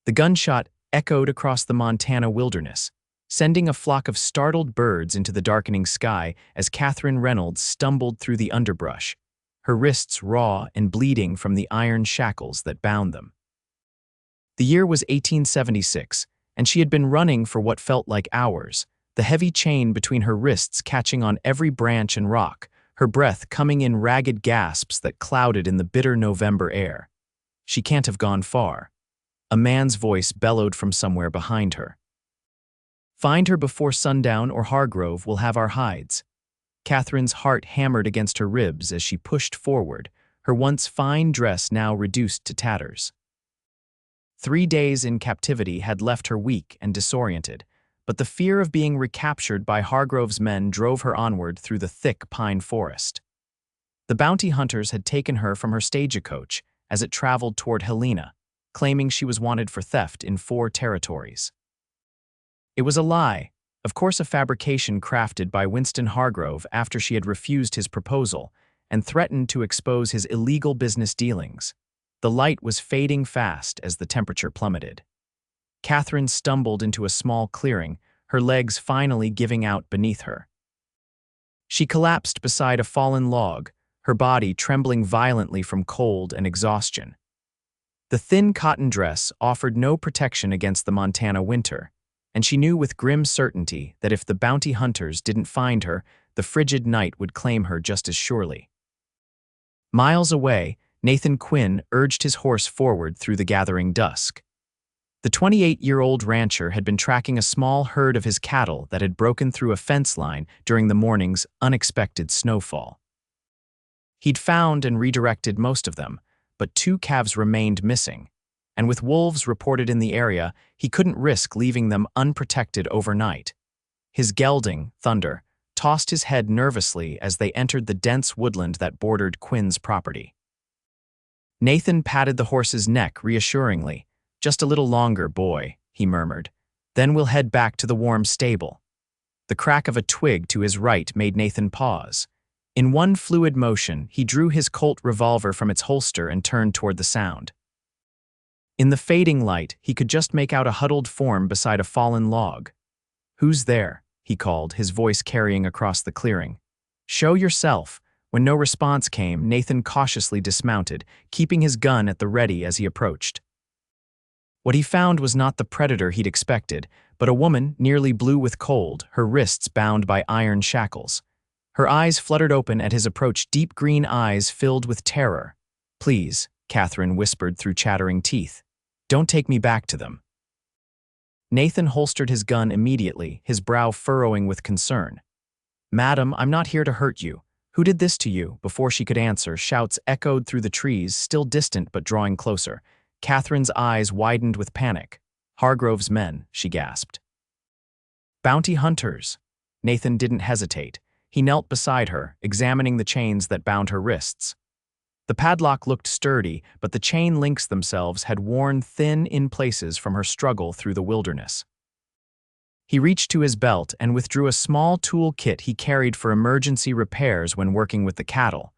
The gunshot echoed across the Montana wilderness, sending a flock of startled birds into the darkening sky as Katherine Reynolds stumbled through the underbrush, her wrists raw and bleeding from the iron shackles that bound them. The year was 1876, and she had been running for what felt like hours, the heavy chain between her wrists catching on every branch and rock, her breath coming in ragged gasps that clouded in the bitter November air. She can't have gone far. A man's voice bellowed from somewhere behind her. Find her before sundown or Hargrove will have our hides. Katherine's heart hammered against her ribs as she pushed forward, her once fine dress now reduced to tatters. 3 days in captivity had left her weak and disoriented, but the fear of being recaptured by Hargrove's men drove her onward through the thick pine forest. The bounty hunters had taken her from her stagecoach as it traveled toward Helena, claiming she was wanted for theft in 4 territories. It was a lie, of course a fabrication crafted by Winston Hargrove after she had refused his proposal and threatened to expose his illegal business dealings. The light was fading fast as the temperature plummeted. Katherine stumbled into a small clearing, her legs finally giving out beneath her. She collapsed beside a fallen log, her body trembling violently from cold and exhaustion. The thin cotton dress offered no protection against the Montana winter, and she knew with grim certainty that if the bounty hunters didn't find her, the frigid night would claim her just as surely. Miles away, Nathan Quinn urged his horse forward through the gathering dusk. The 28-year-old rancher had been tracking a small herd of his cattle that had broken through a fence line during the morning's unexpected snowfall. He'd found and redirected most of them, but 2 calves remained missing, and with wolves reported in the area, he couldn't risk leaving them unprotected overnight. His gelding, Thunder, tossed his head nervously as they entered the dense woodland that bordered Quinn's property. Nathan patted the horse's neck reassuringly. "Just a little longer, boy," he murmured. "Then we'll head back to the warm stable." The crack of a twig to his right made Nathan pause. In one fluid motion, he drew his Colt revolver from its holster and turned toward the sound. In the fading light, he could just make out a huddled form beside a fallen log. "Who's there?" he called, his voice carrying across the clearing. "Show yourself." When no response came, Nathan cautiously dismounted, keeping his gun at the ready as he approached. What he found was not the predator he'd expected, but a woman nearly blue with cold, her wrists bound by iron shackles. Her eyes fluttered open at his approach, deep green eyes filled with terror. "Please," Katherine whispered through chattering teeth. "Don't take me back to them." Nathan holstered his gun immediately, his brow furrowing with concern. "Madam, I'm not here to hurt you. Who did this to you?" Before she could answer, shouts echoed through the trees, still distant but drawing closer. Katherine's eyes widened with panic. "Hargrove's men," she gasped. "Bounty hunters." Nathan didn't hesitate. He knelt beside her, examining the chains that bound her wrists. The padlock looked sturdy, but the chain links themselves had worn thin in places from her struggle through the wilderness. He reached to his belt and withdrew a small tool kit he carried for emergency repairs when working with the cattle.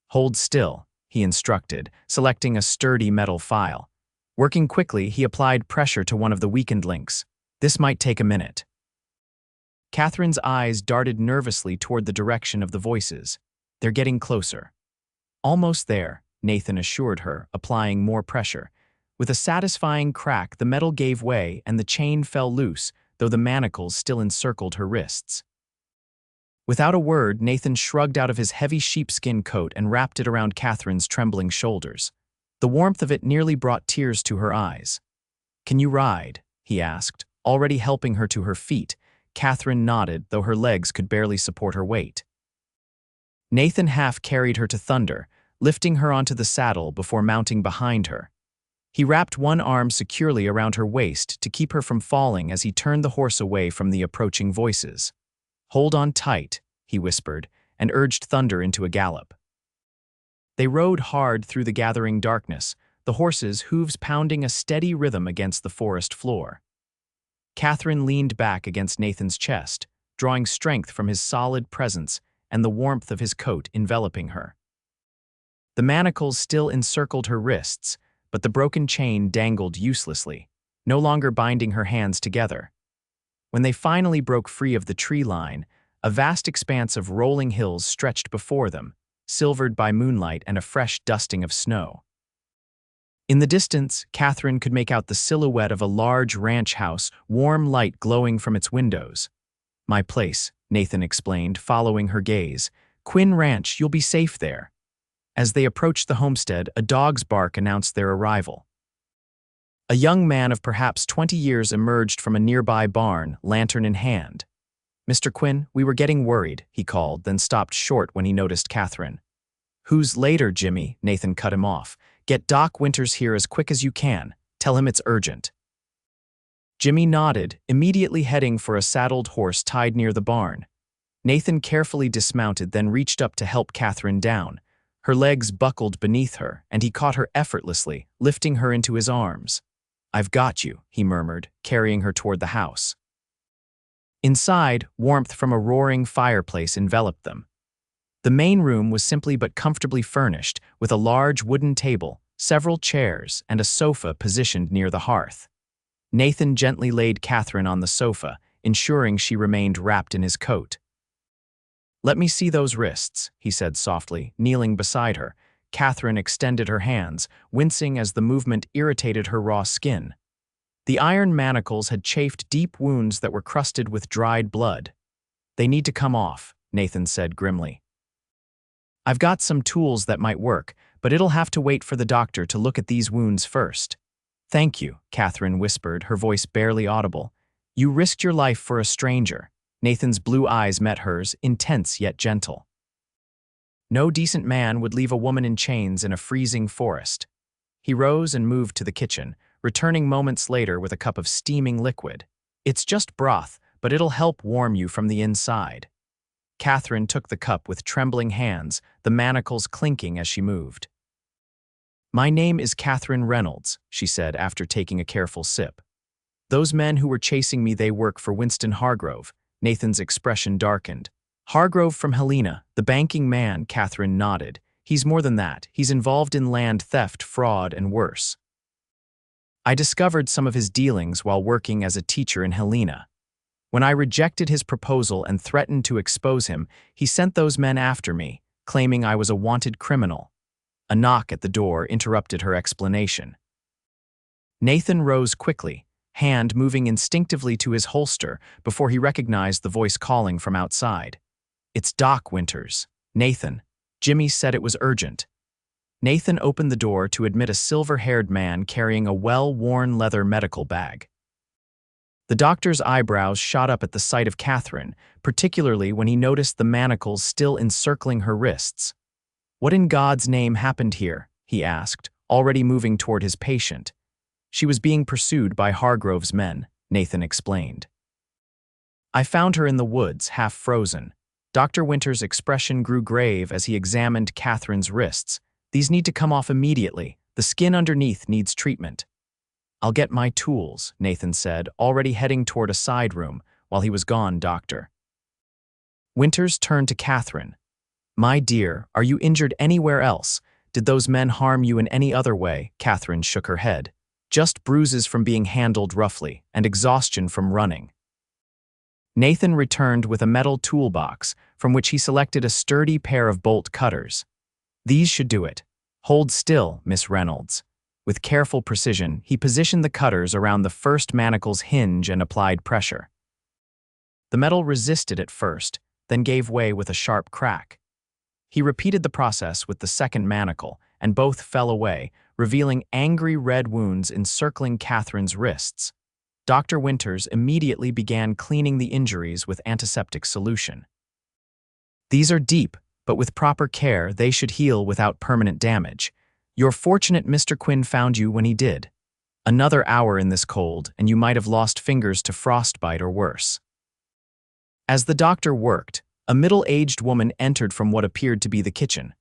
"Hold still," he instructed, selecting a sturdy metal file. Working quickly, he applied pressure to one of the weakened links. "This might take a minute." Katherine's eyes darted nervously toward the direction of the voices. "They're getting closer." "Almost there," Nathan assured her, applying more pressure. With a satisfying crack, the metal gave way and the chain fell loose, though the manacles still encircled her wrists. Without a word, Nathan shrugged out of his heavy sheepskin coat and wrapped it around Katherine's trembling shoulders. The warmth of it nearly brought tears to her eyes. "Can you ride?" he asked, already helping her to her feet. Katherine nodded, though her legs could barely support her weight. Nathan half carried her to Thunder, lifting her onto the saddle before mounting behind her. He wrapped one arm securely around her waist to keep her from falling as he turned the horse away from the approaching voices. "Hold on tight," he whispered, and urged Thunder into a gallop. They rode hard through the gathering darkness, the horses' hooves pounding a steady rhythm against the forest floor. Katherine leaned back against Nathan's chest, drawing strength from his solid presence and the warmth of his coat enveloping her. The manacles still encircled her wrists, but the broken chain dangled uselessly. no longer binding her hands together. When they finally broke free of the tree line, a vast expanse of rolling hills stretched before them, silvered by moonlight and a fresh dusting of snow. In the distance, Katherine could make out the silhouette of a large ranch house, warm light glowing from its windows. "My place," Nathan explained, following her gaze. "Quinn Ranch, you'll be safe there." As they approached the homestead, a dog's bark announced their arrival. A young man of perhaps 20 years emerged from a nearby barn, lantern in hand. "Mr. Quinn, we were getting worried," he called, then stopped short when he noticed Katherine. "Who's later, Jimmy?" Nathan cut him off. "Get Doc Winters here as quick as you can. Tell him it's urgent." Jimmy nodded, immediately heading for a saddled horse tied near the barn. Nathan carefully dismounted, then reached up to help Katherine down. Her legs buckled beneath her, and he caught her effortlessly, lifting her into his arms. "I've got you," he murmured, carrying her toward the house. Inside, warmth from a roaring fireplace enveloped them. The main room was simply but comfortably furnished, with a large wooden table, several chairs, and a sofa positioned near the hearth. Nathan gently laid Katherine on the sofa, ensuring she remained wrapped in his coat. "Let me see those wrists," he said softly, kneeling beside her. Katherine extended her hands, wincing as the movement irritated her raw skin. The iron manacles had chafed deep wounds that were crusted with dried blood. "They need to come off," Nathan said grimly. "I've got some tools that might work, but it'll have to wait for the doctor to look at these wounds first." "Thank you," Katherine whispered, her voice barely audible. "You risked your life for a stranger." Nathan's blue eyes met hers, intense yet gentle. No decent man would leave a woman in chains in a freezing forest. He rose and moved to the kitchen, returning moments later with a cup of steaming liquid. "It's just broth, but it'll help warm you from the inside." Katherine took the cup with trembling hands, the manacles clinking as she moved. "My name is Katherine Reynolds," she said after taking a careful sip. "Those men who were chasing me, they work for Winston Hargrove." Nathan's expression darkened. "Hargrove from Helena, the banking man," Katherine nodded. "He's more than that. He's involved in land theft, fraud, and worse. I discovered some of his dealings while working as a teacher in Helena. When I rejected his proposal and threatened to expose him, he sent those men after me, claiming I was a wanted criminal." A knock at the door interrupted her explanation. Nathan rose quickly, hand moving instinctively to his holster before he recognized the voice calling from outside. "It's Doc Winters." "Nathan." Jimmy said it was urgent. Nathan opened the door to admit a silver-haired man carrying a well-worn leather medical bag. The doctor's eyebrows shot up at the sight of Katherine, particularly when he noticed the manacles still encircling her wrists. "What in God's name happened here?" he asked, already moving toward his patient. "She was being pursued by Hargrove's men," Nathan explained. "I found her in the woods, half frozen." Dr. Winters' expression grew grave as he examined Katherine's wrists. "These need to come off immediately. The skin underneath needs treatment." "I'll get my tools," Nathan said, already heading toward a side room. "While he was gone, Doctor." Winters turned to Katherine. "My dear, are you injured anywhere else? Did those men harm you in any other way?" Katherine shook her head. "Just bruises from being handled roughly, and exhaustion from running." Nathan returned with a metal toolbox, from which he selected a sturdy pair of bolt cutters. "These should do it. Hold still, Miss Reynolds." With careful precision, he positioned the cutters around the first manacle's hinge and applied pressure. The metal resisted at first, then gave way with a sharp crack. He repeated the process with the second manacle, and both fell away, revealing angry red wounds encircling Katherine's wrists. Dr. Winters immediately began cleaning the injuries with antiseptic solution. "These are deep, but with proper care, they should heal without permanent damage. You're fortunate Mr. Quinn found you when he did. Another hour in this cold, and you might have lost fingers to frostbite or worse." As the doctor worked, a middle-aged woman entered from what appeared to be the kitchen.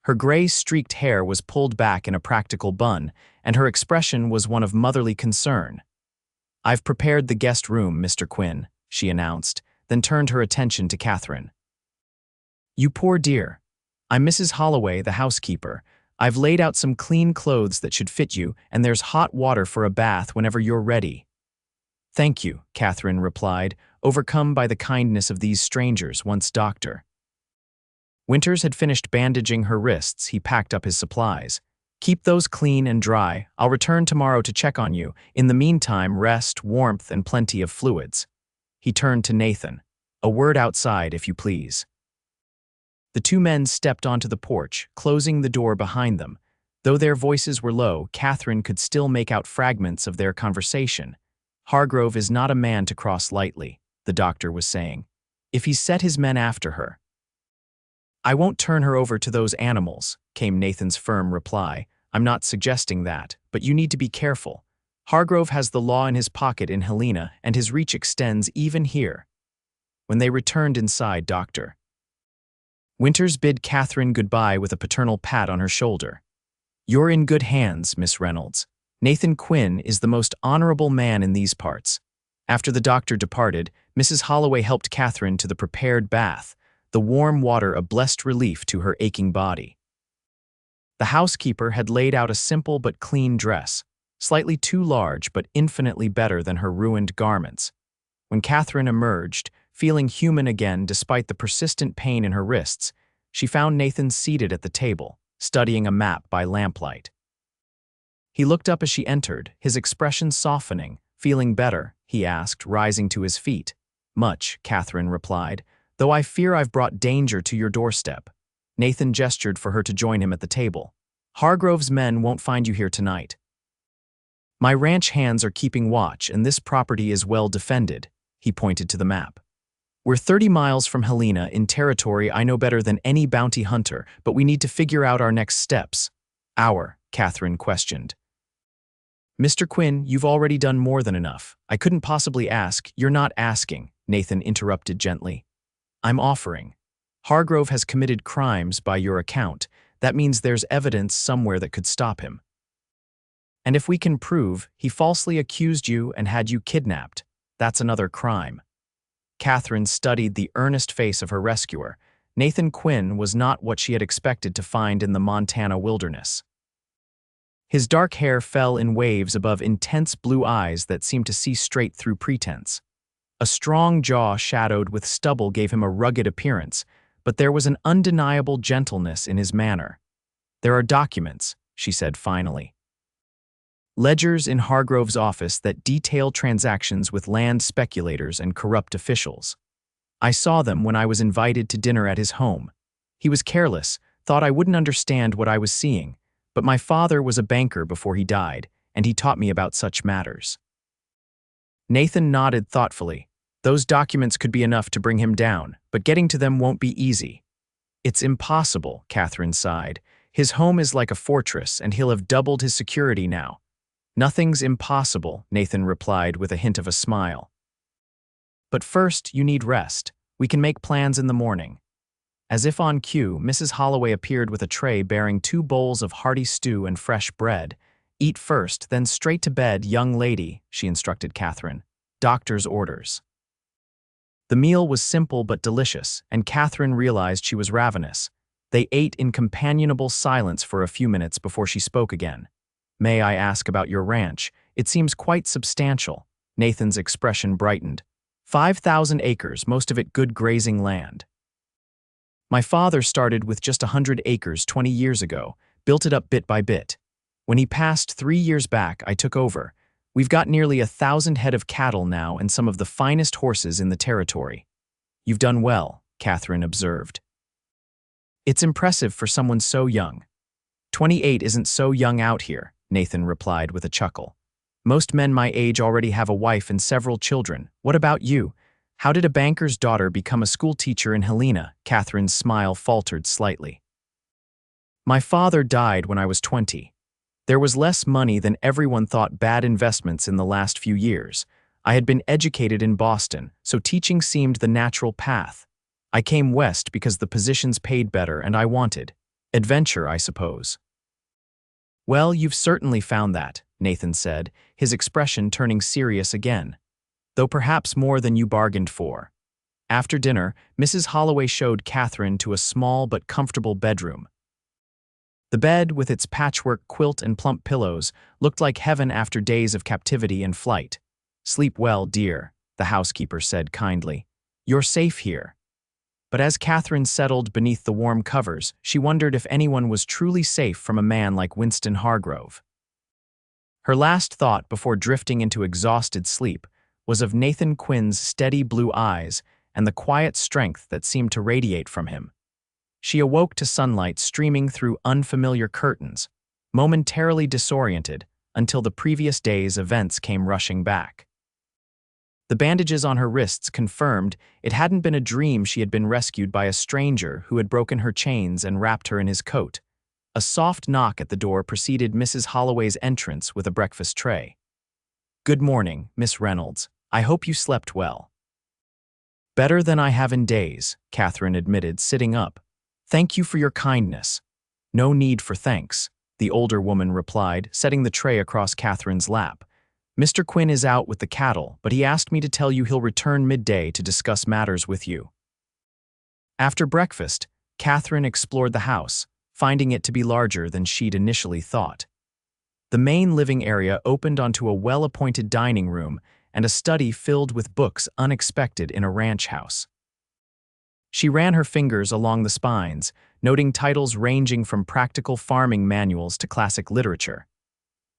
Her gray-streaked hair was pulled back in a practical bun, and her expression was one of motherly concern. "I've prepared the guest room, Mr. Quinn," she announced, then turned her attention to Katherine. "You poor dear. I'm Mrs. Holloway, the housekeeper. I've laid out some clean clothes that should fit you, and there's hot water for a bath whenever you're ready." "Thank you," Katherine replied, overcome by the kindness of these strangers once doctor. Winters had finished bandaging her wrists. He packed up his supplies. "Keep those clean and dry. I'll return tomorrow to check on you. In the meantime, rest, warmth, and plenty of fluids." He turned to Nathan. "A word outside, if you please." The two men stepped onto the porch, closing the door behind them. Though their voices were low, Katherine could still make out fragments of their conversation. "Hargrove is not a man to cross lightly," the doctor was saying. "If he's set his men after her—" "I won't turn her over to those animals," came Nathan's firm reply. "I'm not suggesting that, but you need to be careful. Hargrove has the law in his pocket in Helena, and his reach extends even here." When they returned inside, Dr. Winters bid Katherine goodbye with a paternal pat on her shoulder. "You're in good hands, Miss Reynolds. Nathan Quinn is the most honorable man in these parts." After the doctor departed, Mrs. Holloway helped Katherine to the prepared bath, the warm water a blessed relief to her aching body. The housekeeper had laid out a simple but clean dress, slightly too large but infinitely better than her ruined garments. When Katherine emerged, feeling human again despite the persistent pain in her wrists, she found Nathan seated at the table, studying a map by lamplight. He looked up as she entered, his expression softening. "Feeling better?" he asked, rising to his feet. "Much," Katherine replied, "though I fear I've brought danger to your doorstep." Nathan gestured for her to join him at the table. "Hargrove's men won't find you here tonight. My ranch hands are keeping watch, and this property is well defended." He pointed to the map. "We're 30 miles from Helena, in territory I know better than any bounty hunter, but we need to figure out our next steps." Katherine questioned. "Mr. Quinn, you've already done more than enough. I couldn't possibly ask." "You're not asking," Nathan interrupted gently. "I'm offering. Hargrove has committed crimes by your account. That means there's evidence somewhere that could stop him. And if we can prove he falsely accused you and had you kidnapped, that's another crime." Katherine studied the earnest face of her rescuer. Nathan Quinn was not what she had expected to find in the Montana wilderness. His dark hair fell in waves above intense blue eyes that seemed to see straight through pretense. A strong jaw shadowed with stubble gave him a rugged appearance, but there was an undeniable gentleness in his manner. "There are documents," she said finally. "Ledgers in Hargrove's office that detail transactions with land speculators and corrupt officials. I saw them when I was invited to dinner at his home. He was careless, thought I wouldn't understand what I was seeing, but my father was a banker before he died, and he taught me about such matters." Nathan nodded thoughtfully. "Those documents could be enough to bring him down, but getting to them won't be easy." "It's impossible," Katherine sighed. "His home is like a fortress, and he'll have doubled his security now." "Nothing's impossible," Nathan replied with a hint of a smile. "But first, you need rest. We can make plans in the morning." As if on cue, Mrs. Holloway appeared with a tray bearing 2 bowls of hearty stew and fresh bread. "Eat first, then straight to bed, young lady," she instructed Katherine. "Doctor's orders." The meal was simple but delicious, and Katherine realized she was ravenous. They ate in companionable silence for a few minutes before she spoke again. "May I ask about your ranch? It seems quite substantial." Nathan's expression brightened. 5,000 acres, most of it good grazing land. "My father started with just 100 acres 20 years ago, built it up bit by bit. When he passed 3 years back, I took over. We've got nearly 1,000 head of cattle now and some of the finest horses in the territory." "You've done well," Katherine observed. "It's impressive for someone so young." 28 isn't so young out here," Nathan replied with a chuckle. "Most men my age already have a wife and several children. What about you? How did a banker's daughter become a schoolteacher in Helena?" Katherine's smile faltered slightly. "My father died when I was 20. There was less money than everyone thought, bad investments in the last few years. I had been educated in Boston, so teaching seemed the natural path. I came west because the positions paid better and I wanted adventure, I suppose." "Well, you've certainly found that," Nathan said, his expression turning serious again. "Though perhaps more than you bargained for." After dinner, Mrs. Holloway showed Katherine to a small but comfortable bedroom. The bed, with its patchwork quilt and plump pillows, looked like heaven after days of captivity and flight. "Sleep well, dear," the housekeeper said kindly. "You're safe here." But as Katherine settled beneath the warm covers, she wondered if anyone was truly safe from a man like Winston Hargrove. Her last thought before drifting into exhausted sleep was of Nathan Quinn's steady blue eyes and the quiet strength that seemed to radiate from him. She awoke to sunlight streaming through unfamiliar curtains, momentarily disoriented until the previous day's events came rushing back. The bandages on her wrists confirmed it hadn't been a dream. She had been rescued by a stranger who had broken her chains and wrapped her in his coat. A soft knock at the door preceded Mrs. Holloway's entrance with a breakfast tray. "Good morning, Miss Reynolds. I hope you slept well." "Better than I have in days," Katherine admitted, sitting up. "Thank you for your kindness." "No need for thanks," the older woman replied, setting the tray across Katherine's lap. "Mr. Quinn is out with the cattle, but he asked me to tell you he'll return midday to discuss matters with you." After breakfast, Katherine explored the house, finding it to be larger than she'd initially thought. The main living area opened onto a well-appointed dining room and a study filled with books unexpected in a ranch house. She ran her fingers along the spines, noting titles ranging from practical farming manuals to classic literature.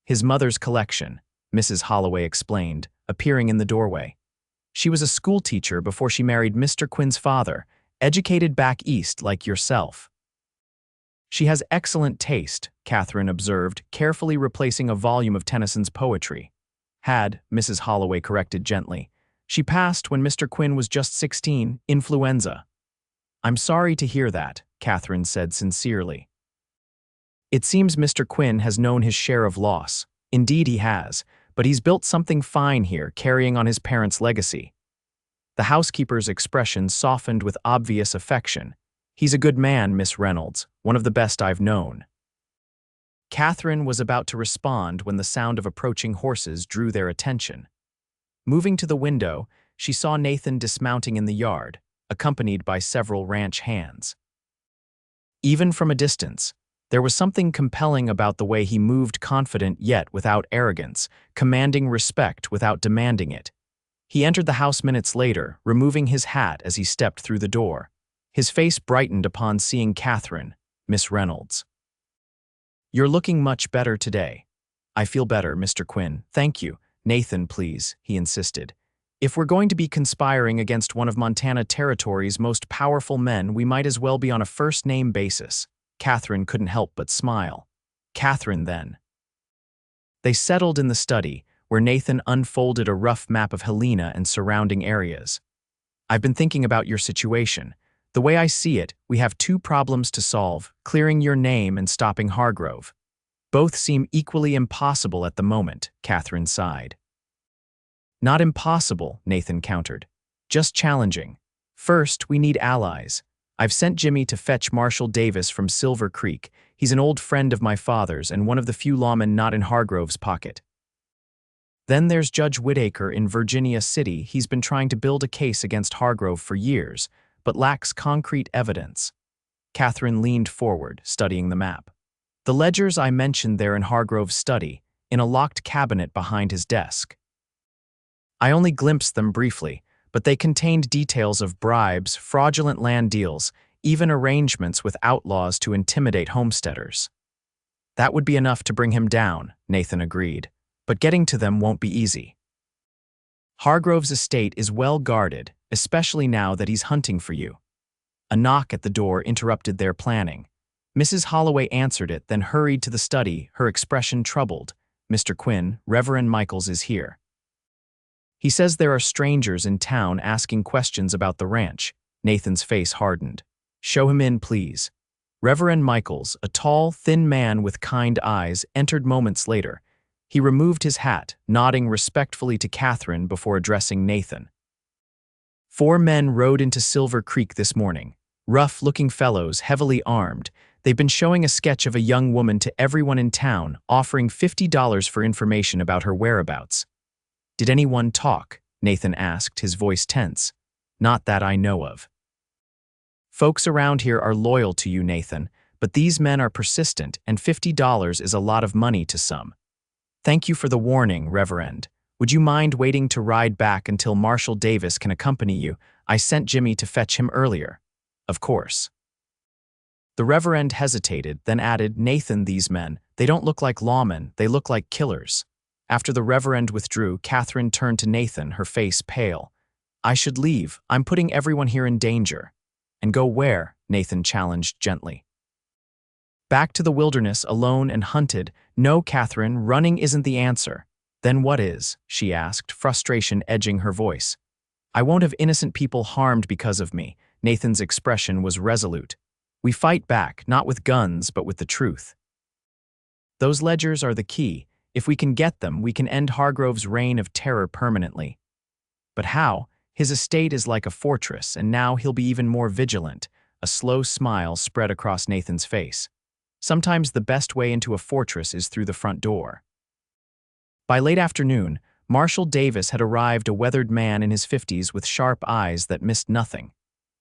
"His mother's collection," Mrs. Holloway explained, appearing in the doorway. "She was a schoolteacher before she married Mr. Quinn's father, educated back east like yourself." "She has excellent taste," Katherine observed, carefully replacing a volume of Tennyson's poetry. "Had," Mrs. Holloway corrected gently. "She passed when Mr. Quinn was just 16, influenza." "I'm sorry to hear that," Katherine said sincerely. "It seems Mr. Quinn has known his share of loss. Indeed he has, but he's built something fine here, carrying on his parents' legacy." The housekeeper's expression softened with obvious affection. "He's a good man, Miss Reynolds, one of the best I've known." Katherine was about to respond when the sound of approaching horses drew their attention. Moving to the window, she saw Nathan dismounting in the yard, accompanied by several ranch hands. Even from a distance, there was something compelling about the way he moved, confident yet without arrogance, commanding respect without demanding it. He entered the house minutes later, removing his hat as he stepped through the door. His face brightened upon seeing Katherine, Miss Reynolds. "You're looking much better today." "I feel better, Mr. Quinn. Thank you." "Nathan, please," he insisted. "If we're going to be conspiring against one of Montana Territory's most powerful men, we might as well be on a first-name basis." Katherine couldn't help but smile. "Katherine, then." They settled in the study, where Nathan unfolded a rough map of Helena and surrounding areas. "I've been thinking about your situation. The way I see it, we have two problems to solve: clearing your name and stopping Hargrove. Both seem equally impossible at the moment," Katherine sighed. "Not impossible," Nathan countered. "Just challenging. First, we need allies. I've sent Jimmy to fetch Marshal Davis from Silver Creek. He's an old friend of my father's and one of the few lawmen not in Hargrove's pocket. Then there's Judge Whitaker in Virginia City. He's been trying to build a case against Hargrove for years, but lacks concrete evidence." Katherine leaned forward, studying the map. "The ledgers I mentioned there in Hargrove's study, in a locked cabinet behind his desk. I only glimpsed them briefly, but they contained details of bribes, fraudulent land deals, even arrangements with outlaws to intimidate homesteaders." "That would be enough to bring him down," Nathan agreed, "but getting to them won't be easy. Hargrove's estate is well guarded, especially now that he's hunting for you." A knock at the door interrupted their planning. Mrs. Holloway answered it, then hurried to the study, her expression troubled. "Mr. Quinn, Reverend Michaels is here. He says there are strangers in town asking questions about the ranch." Nathan's face hardened. "Show him in, please." Reverend Michaels, a tall, thin man with kind eyes, entered moments later. He removed his hat, nodding respectfully to Katherine before addressing Nathan. "4 men rode into Silver Creek this morning. Rough-looking fellows, heavily armed. They've been showing a sketch of a young woman to everyone in town, offering $50 for information about her whereabouts." "Did anyone talk?" Nathan asked, his voice tense. "Not that I know of." "Folks around here are loyal to you, Nathan, but But these men are persistent, and $50 is a lot of money to some. Thank you for the warning, Reverend. Would you mind waiting to ride back until Marshal Davis can accompany you? I sent Jimmy to fetch him earlier. Of course. The Reverend hesitated, then added, Nathan, these men, they don't look like lawmen, they look like killers. After the Reverend withdrew, Katherine turned to Nathan, her face pale. I should leave. I'm putting everyone here in danger. And go where? Nathan challenged gently. Back to the wilderness, alone and hunted. No, Katherine, running isn't the answer. Then what is? She asked, frustration edging her voice. I won't have innocent people harmed because of me. Nathan's expression was resolute. We fight back, not with guns, but with the truth. Those ledgers are the key. If we can get them, we can end Hargrove's reign of terror permanently. But how? His estate is like a fortress, and now he'll be even more vigilant. A slow smile spread across Nathan's face. Sometimes the best way into a fortress is through the front door. By late afternoon, Marshal Davis had arrived, a weathered man in his 50s with sharp eyes that missed nothing.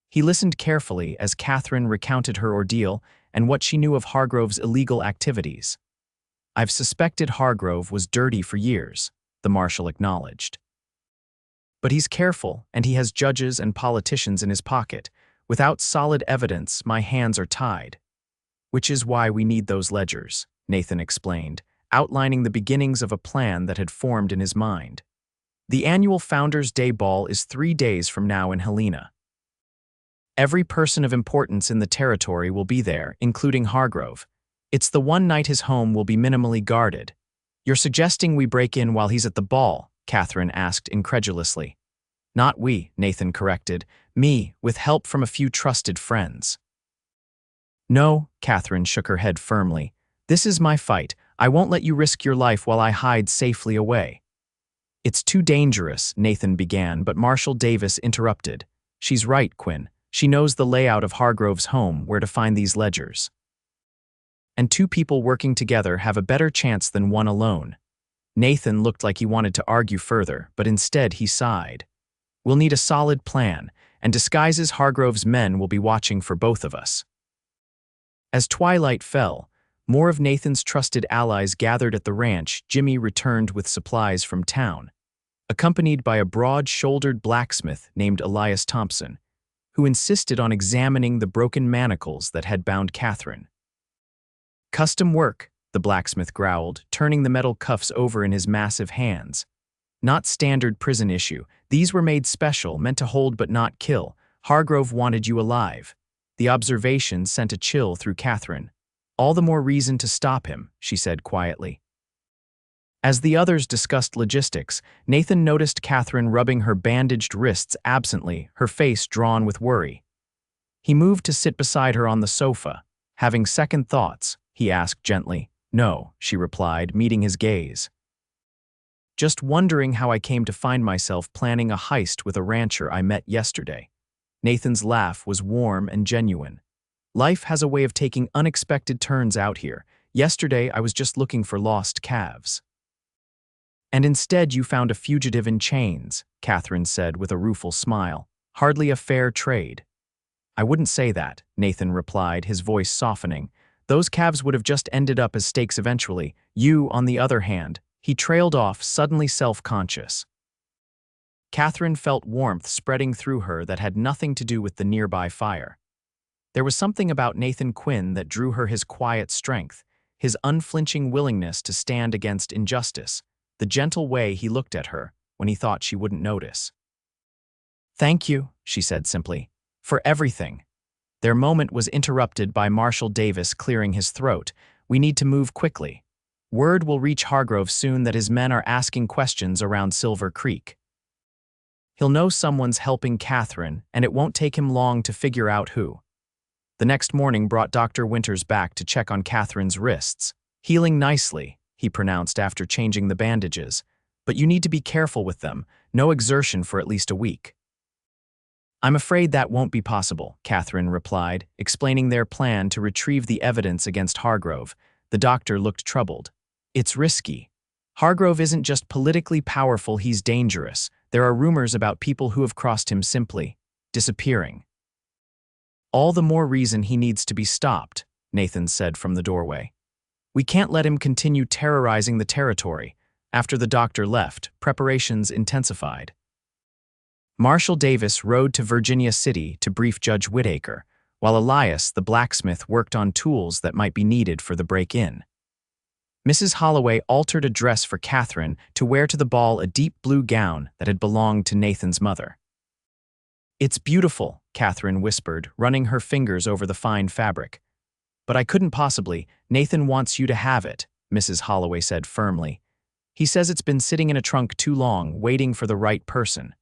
He listened carefully as Katherine recounted her ordeal and what she knew of Hargrove's illegal activities. I've suspected Hargrove was dirty for years, the marshal acknowledged. But he's careful, and he has judges and politicians in his pocket. Without solid evidence, my hands are tied. Which is why we need those ledgers, Nathan explained, outlining the beginnings of a plan that had formed in his mind. The annual Founders' Day Ball is 3 days from now in Helena. Every person of importance in the territory will be there, including Hargrove. It's the one night his home will be minimally guarded. You're suggesting we break in while he's at the ball? Katherine asked incredulously. Not we, Nathan corrected. Me, with help from a few trusted friends. No, Katherine shook her head firmly. This is my fight. I won't let you risk your life while I hide safely away. It's too dangerous, Nathan began, but Marshal Davis interrupted. She's right, Quinn. She knows the layout of Hargrove's home, where to find these ledgers. And 2 people working together have a better chance than one alone. Nathan looked like he wanted to argue further, but instead he sighed. We'll need a solid plan, and disguises Hargrove's men will be watching for both of us. As twilight fell, more of Nathan's trusted allies gathered at the ranch. Jimmy returned with supplies from town, accompanied by a broad-shouldered blacksmith named Elias Thompson, who insisted on examining the broken manacles that had bound Katherine. Custom work, the blacksmith growled, turning the metal cuffs over in his massive hands. Not standard prison issue. These were made special, meant to hold but not kill. Hargrove wanted you alive. The observation sent a chill through Katherine. All the more reason to stop him, she said quietly. As the others discussed logistics, Nathan noticed Katherine rubbing her bandaged wrists absently, her face drawn with worry. He moved to sit beside her on the sofa. Having second thoughts, he asked gently. No, she replied, meeting his gaze. Just wondering how I came to find myself planning a heist with a rancher I met yesterday. Nathan's laugh was warm and genuine. Life has a way of taking unexpected turns out here. Yesterday, I was just looking for lost calves. And instead you found a fugitive in chains, Katherine said with a rueful smile. Hardly a fair trade. I wouldn't say that, Nathan replied, his voice softening. Those calves would have just ended up as steaks eventually. You, on the other hand, he trailed off, suddenly self-conscious. Katherine felt warmth spreading through her that had nothing to do with the nearby fire. There was something about Nathan Quinn that drew her, his quiet strength, his unflinching willingness to stand against injustice, the gentle way he looked at her when he thought she wouldn't notice. Thank you, she said simply, for everything. Their moment was interrupted by Marshal Davis clearing his throat. We need to move quickly. Word will reach Hargrove soon that his men are asking questions around Silver Creek. He'll know someone's helping Katherine, and it won't take him long to figure out who. The next morning brought Dr. Winters back to check on Katherine's wrists. Healing nicely, he pronounced after changing the bandages, but you need to be careful with them, no exertion for at least a week. I'm afraid that won't be possible, Katherine replied, explaining their plan to retrieve the evidence against Hargrove. The doctor looked troubled. It's risky. Hargrove isn't just politically powerful, he's dangerous. There are rumors about people who have crossed him simply disappearing. All the more reason he needs to be stopped, Nathan said from the doorway. We can't let him continue terrorizing the territory. After the doctor left, preparations intensified. Marshal Davis rode to Virginia City to brief Judge Whittaker, while Elias, the blacksmith, worked on tools that might be needed for the break-in. Mrs. Holloway altered a dress for Katherine to wear to the ball a deep blue gown that had belonged to Nathan's mother. It's beautiful, Katherine whispered, running her fingers over the fine fabric. But I couldn't possibly. Nathan wants you to have it, Mrs. Holloway said firmly. He says it's been sitting in a trunk too long, waiting for the right person.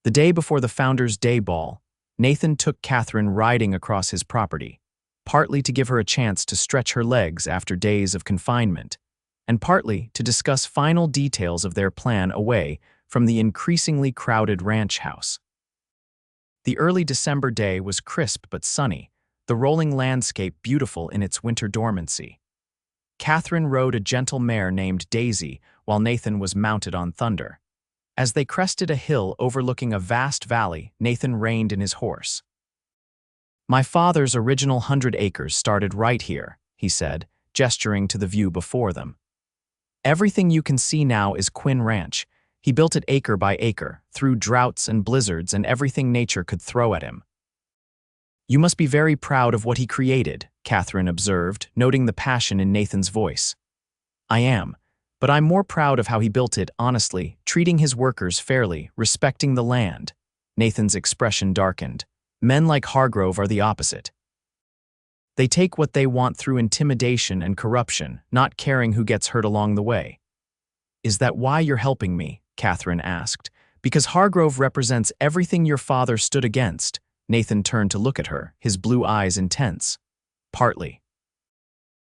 The day before the Founders' Day ball, Nathan took Katherine riding across his property, partly to give her a chance to stretch her legs after days of confinement, and partly to discuss final details of their plan away from the increasingly crowded ranch house. The early December day was crisp but sunny, the rolling landscape beautiful in its winter dormancy. Katherine rode a gentle mare named Daisy while Nathan was mounted on Thunder. As they crested a hill overlooking a vast valley, Nathan reined in his horse. My father's original 100 acres started right here, he said, gesturing to the view before them. Everything you can see now is Quinn Ranch. He built it acre by acre, through droughts and blizzards and everything nature could throw at him. You must be very proud of what he created, Katherine observed, noting the passion in Nathan's voice. I am. But I'm more proud of how he built it, honestly, treating his workers fairly, respecting the land. Nathan's expression darkened. Men like Hargrove are the opposite. They take what they want through intimidation and corruption, not caring who gets hurt along the way. Is that why you're helping me? Katherine asked. Because Hargrove represents everything your father stood against. Nathan turned to look at her, his blue eyes intense. Partly.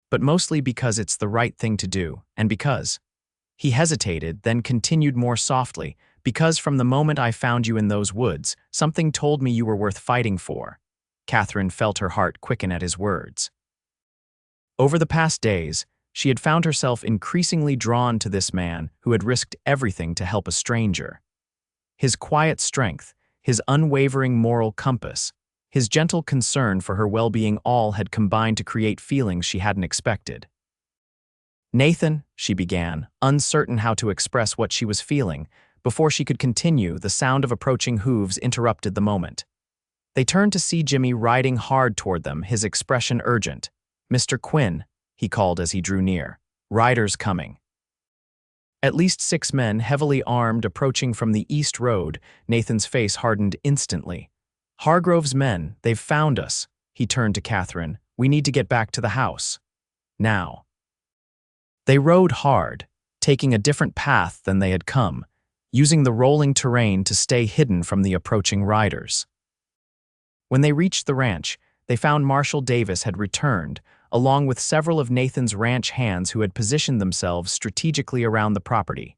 But mostly because it's the right thing to do, and because. He hesitated, then continued more softly, because from the moment I found you in those woods, something told me you were worth fighting for. Katherine felt her heart quicken at his words. Over the past days, she had found herself increasingly drawn to this man who had risked everything to help a stranger. His quiet strength, his unwavering moral compass, his gentle concern for her well-being all had combined to create feelings she hadn't expected. Nathan, she began, uncertain how to express what she was feeling. Before she could continue, the sound of approaching hooves interrupted the moment. They turned to see Jimmy riding hard toward them, his expression urgent. Mr. Quinn, he called as he drew near. Riders coming. At least 6 men, heavily armed, approaching from the east road. Nathan's face hardened instantly. Hargrove's men, they've found us. He turned to Katherine. We need to get back to the house. Now. They rode hard, taking a different path than they had come, using the rolling terrain to stay hidden from the approaching riders. When they reached the ranch, they found Marshal Davis had returned, along with several of Nathan's ranch hands who had positioned themselves strategically around the property.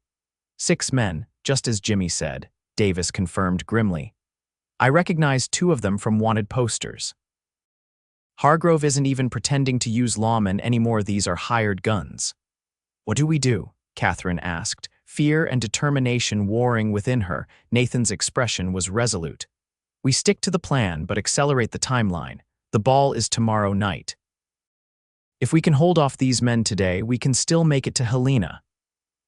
6 men, just as Jimmy said, Davis confirmed grimly. I recognized 2 of them from wanted posters. Hargrove isn't even pretending to use lawmen anymore. These are hired guns. What do we do? Katherine asked, fear and determination warring within her. Nathan's expression was resolute. We stick to the plan but accelerate the timeline. The ball is tomorrow night. If we can hold off these men today, we can still make it to Helena.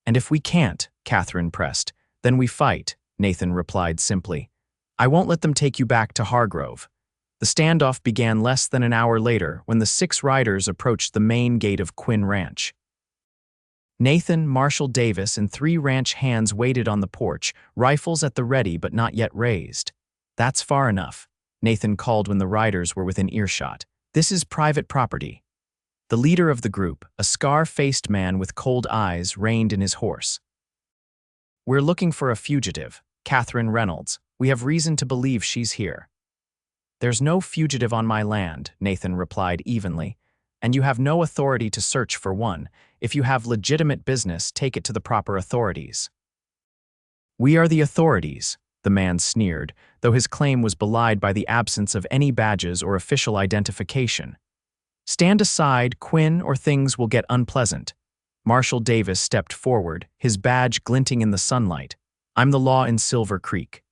And if we can't, Katherine pressed, then we fight, Nathan replied simply. I won't let them take you back to Hargrove. The standoff began less than an hour later when the 6 riders approached the main gate of Quinn Ranch. Nathan, Marshal Davis, and 3 ranch hands waited on the porch, rifles at the ready but not yet raised. That's far enough, Nathan called when the riders were within earshot. This is private property. The leader of the group, a scar-faced man with cold eyes, reined in his horse. We're looking for a fugitive, Katherine Reynolds. We have reason to believe she's here. There's no fugitive on my land, Nathan replied evenly, and you have no authority to search for one. If you have legitimate business, take it to the proper authorities. We are the authorities, the man sneered, though his claim was belied by the absence of any badges or official identification. Stand aside, Quinn, or things will get unpleasant. Marshal Davis stepped forward, his badge glinting in the sunlight. I'm the law in Silver Creek.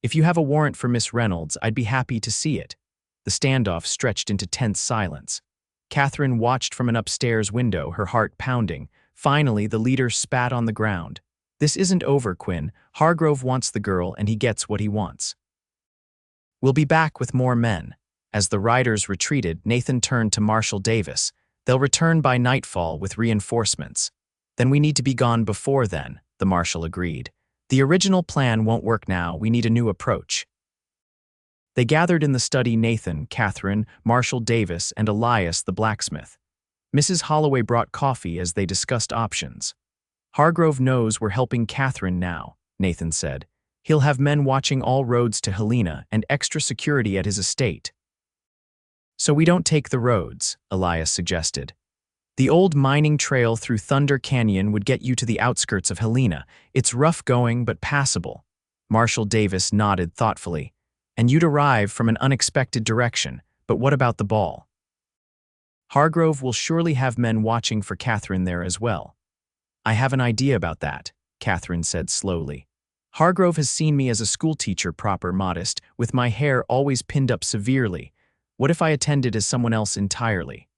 If you have a warrant for Miss Reynolds, I'd be happy to see it. The standoff stretched into tense silence. Katherine watched from an upstairs window, her heart pounding. Finally, the leader spat on the ground. "This isn't over, Quinn. Hargrove wants the girl, and he gets what he wants. We'll be back with more men." As the riders retreated, Nathan turned to Marshal Davis. "They'll return by nightfall with reinforcements." "Then we need to be gone before then," the marshal agreed. "The original plan won't work now. We need a new approach." They gathered in the study: Nathan, Katherine, Marshal Davis, and Elias the blacksmith. Mrs. Holloway brought coffee as they discussed options. "Hargrove knows we're helping Katherine now," Nathan said. "He'll have men watching all roads to Helena and extra security at his estate." "So we don't take the roads," Elias suggested. "The old mining trail through Thunder Canyon would get you to the outskirts of Helena. It's rough going but passable." Marshal Davis nodded thoughtfully. "And you'd arrive from an unexpected direction. But what about the ball?" "Hargrove will surely have men watching for Katherine there as well." "I have an idea about that," Katherine said slowly. "Hargrove has seen me as a schoolteacher, proper, modest, with my hair always pinned up severely. What if I attended as someone else entirely?"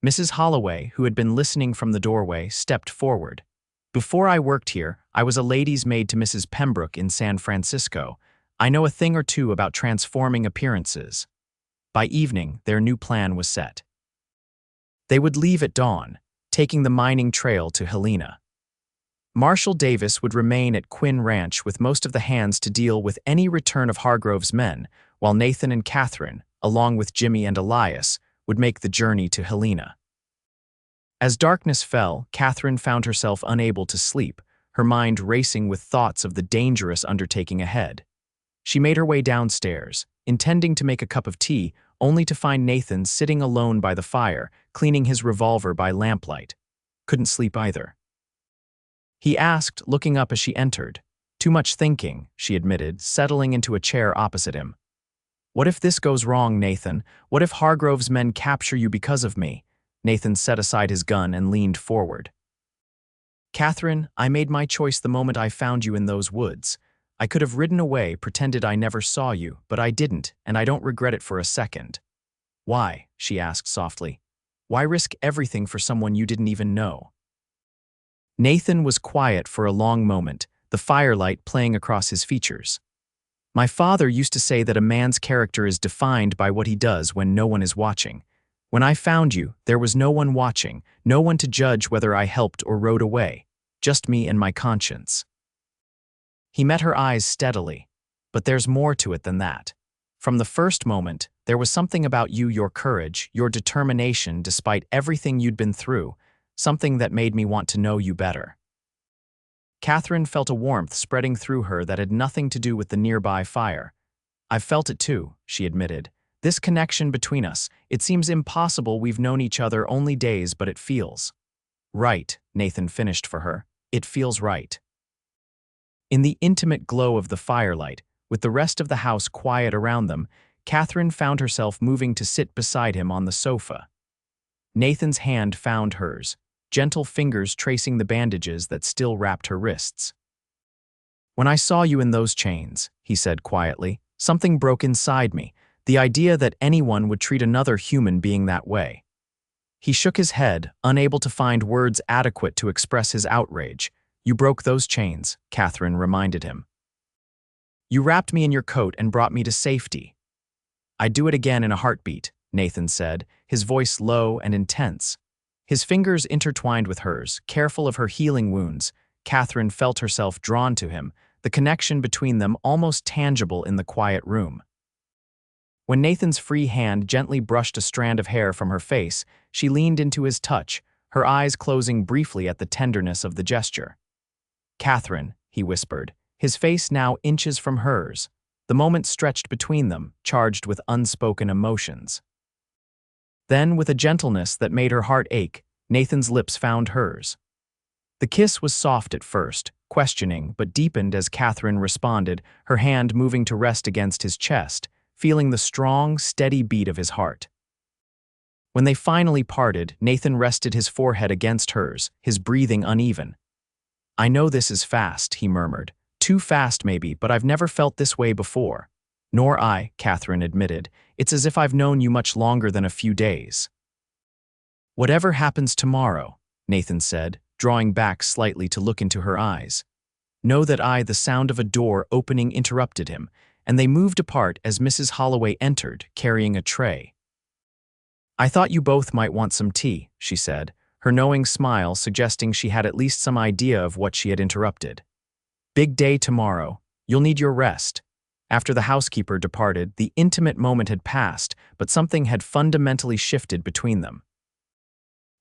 Mrs. Holloway, who had been listening from the doorway, stepped forward. "Before I worked here, I was a lady's maid to Mrs. Pembroke in San Francisco. I know a thing or two about transforming appearances." By evening, their new plan was set. They would leave at dawn, taking the mining trail to Helena. Marshal Davis would remain at Quinn Ranch with most of the hands to deal with any return of Hargrove's men, while Nathan and Katherine, along with Jimmy and Elias, would make the journey to Helena. As darkness fell, Katherine found herself unable to sleep, her mind racing with thoughts of the dangerous undertaking ahead. She made her way downstairs, intending to make a cup of tea, only to find Nathan sitting alone by the fire, cleaning his revolver by lamplight. Couldn't sleep either. He asked, looking up as she entered. "Too much thinking," she admitted, settling into a chair opposite him. "What if this goes wrong, Nathan? What if Hargrove's men capture you because of me?" Nathan set aside his gun and leaned forward. "Katherine, I made my choice the moment I found you in those woods. I could have ridden away, pretended I never saw you, but I didn't, and I don't regret it for a second." "Why?" she asked softly. "Why risk everything for someone you didn't even know?" Nathan was quiet for a long moment, the firelight playing across his features. "My father used to say that a man's character is defined by what he does when no one is watching. When I found you, there was no one watching, no one to judge whether I helped or rode away, just me and my conscience." He met her eyes steadily. "But there's more to it than that. From the first moment, there was something about you, your courage, your determination despite everything you'd been through, something that made me want to know you better." Katherine felt a warmth spreading through her that had nothing to do with the nearby fire. "I've felt it too," she admitted. "This connection between us, it seems impossible. We've known each other only days, but it feels right," Nathan finished for her. "It feels right." In the intimate glow of the firelight, with the rest of the house quiet around them, Katherine found herself moving to sit beside him on the sofa. Nathan's hand found hers, gentle fingers tracing the bandages that still wrapped her wrists. "When I saw you in those chains," he said quietly, "something broke inside me, the idea that anyone would treat another human being that way." He shook his head, unable to find words adequate to express his outrage. "You broke those chains," Katherine reminded him. "You wrapped me in your coat and brought me to safety." "I'd do it again in a heartbeat," Nathan said, his voice low and intense. His fingers intertwined with hers, careful of her healing wounds. Katherine felt herself drawn to him, the connection between them almost tangible in the quiet room. When Nathan's free hand gently brushed a strand of hair from her face, she leaned into his touch, her eyes closing briefly at the tenderness of the gesture. "Katherine," he whispered, his face now inches from hers. The moment stretched between them, charged with unspoken emotions. Then, with a gentleness that made her heart ache, Nathan's lips found hers. The kiss was soft at first, questioning, but deepened as Katherine responded, her hand moving to rest against his chest, feeling the strong, steady beat of his heart. When they finally parted, Nathan rested his forehead against hers, his breathing uneven. "I know this is fast," he murmured. "Too fast maybe, but I've never felt this way before." Nor I, Katherine admitted. It's as if I've known you much longer than a few days. Whatever happens tomorrow, Nathan said, drawing back slightly to look into her eyes. Know that the sound of a door opening interrupted him, and they moved apart as Mrs. Holloway entered, carrying a tray. I thought you both might want some tea, she said, her knowing smile suggesting she had at least some idea of what she had interrupted. Big day tomorrow. You'll need your rest. After the housekeeper departed, the intimate moment had passed, but something had fundamentally shifted between them.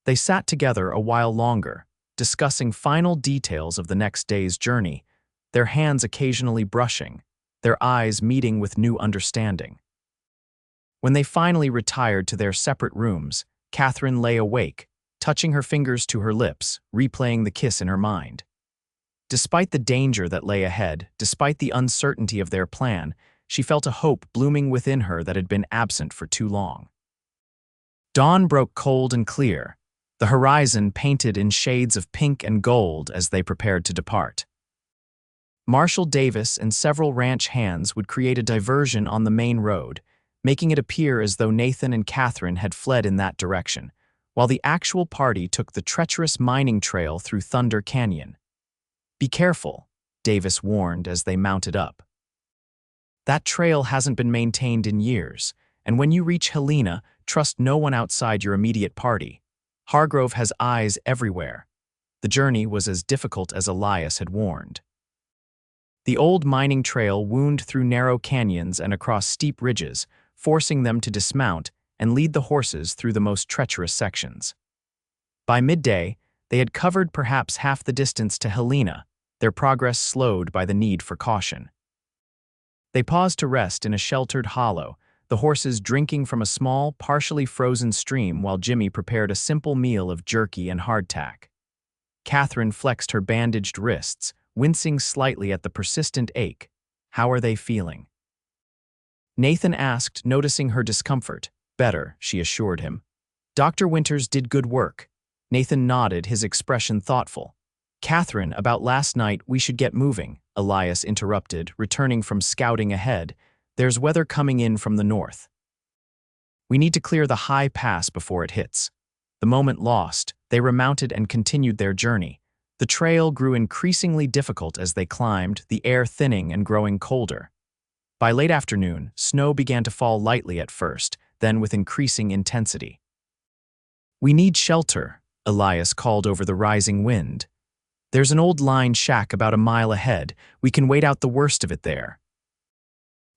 They sat together a while longer, discussing final details of the next day's journey, their hands occasionally brushing, their eyes meeting with new understanding. When they finally retired to their separate rooms, Katherine lay awake, touching her fingers to her lips, replaying the kiss in her mind. Despite the danger that lay ahead, despite the uncertainty of their plan, she felt a hope blooming within her that had been absent for too long. Dawn broke cold and clear, the horizon painted in shades of pink and gold as they prepared to depart. Marshal Davis and several ranch hands would create a diversion on the main road, making it appear as though Nathan and Katherine had fled in that direction, while the actual party took the treacherous mining trail through Thunder Canyon. Be careful, Davis warned as they mounted up. That trail hasn't been maintained in years, and when you reach Helena, trust no one outside your immediate party. Hargrove has eyes everywhere. The journey was as difficult as Elias had warned. The old mining trail wound through narrow canyons and across steep ridges, forcing them to dismount and lead the horses through the most treacherous sections. By midday, they had covered perhaps half the distance to Helena, their progress slowed by the need for caution. They paused to rest in a sheltered hollow, the horses drinking from a small, partially frozen stream while Jimmy prepared a simple meal of jerky and hardtack. Katherine flexed her bandaged wrists, wincing slightly at the persistent ache. How are they feeling? Nathan asked, noticing her discomfort. Better, she assured him. Dr. Winters did good work. Nathan nodded, his expression thoughtful. Katherine, about last night, we should get moving, Elias interrupted, returning from scouting ahead. There's weather coming in from the north. We need to clear the high pass before it hits. The moment lost, they remounted and continued their journey. The trail grew increasingly difficult as they climbed, the air thinning and growing colder. By late afternoon, snow began to fall lightly at first, then with increasing intensity. We need shelter, Elias called over the rising wind. There's an old line shack about a mile ahead. We can wait out the worst of it there.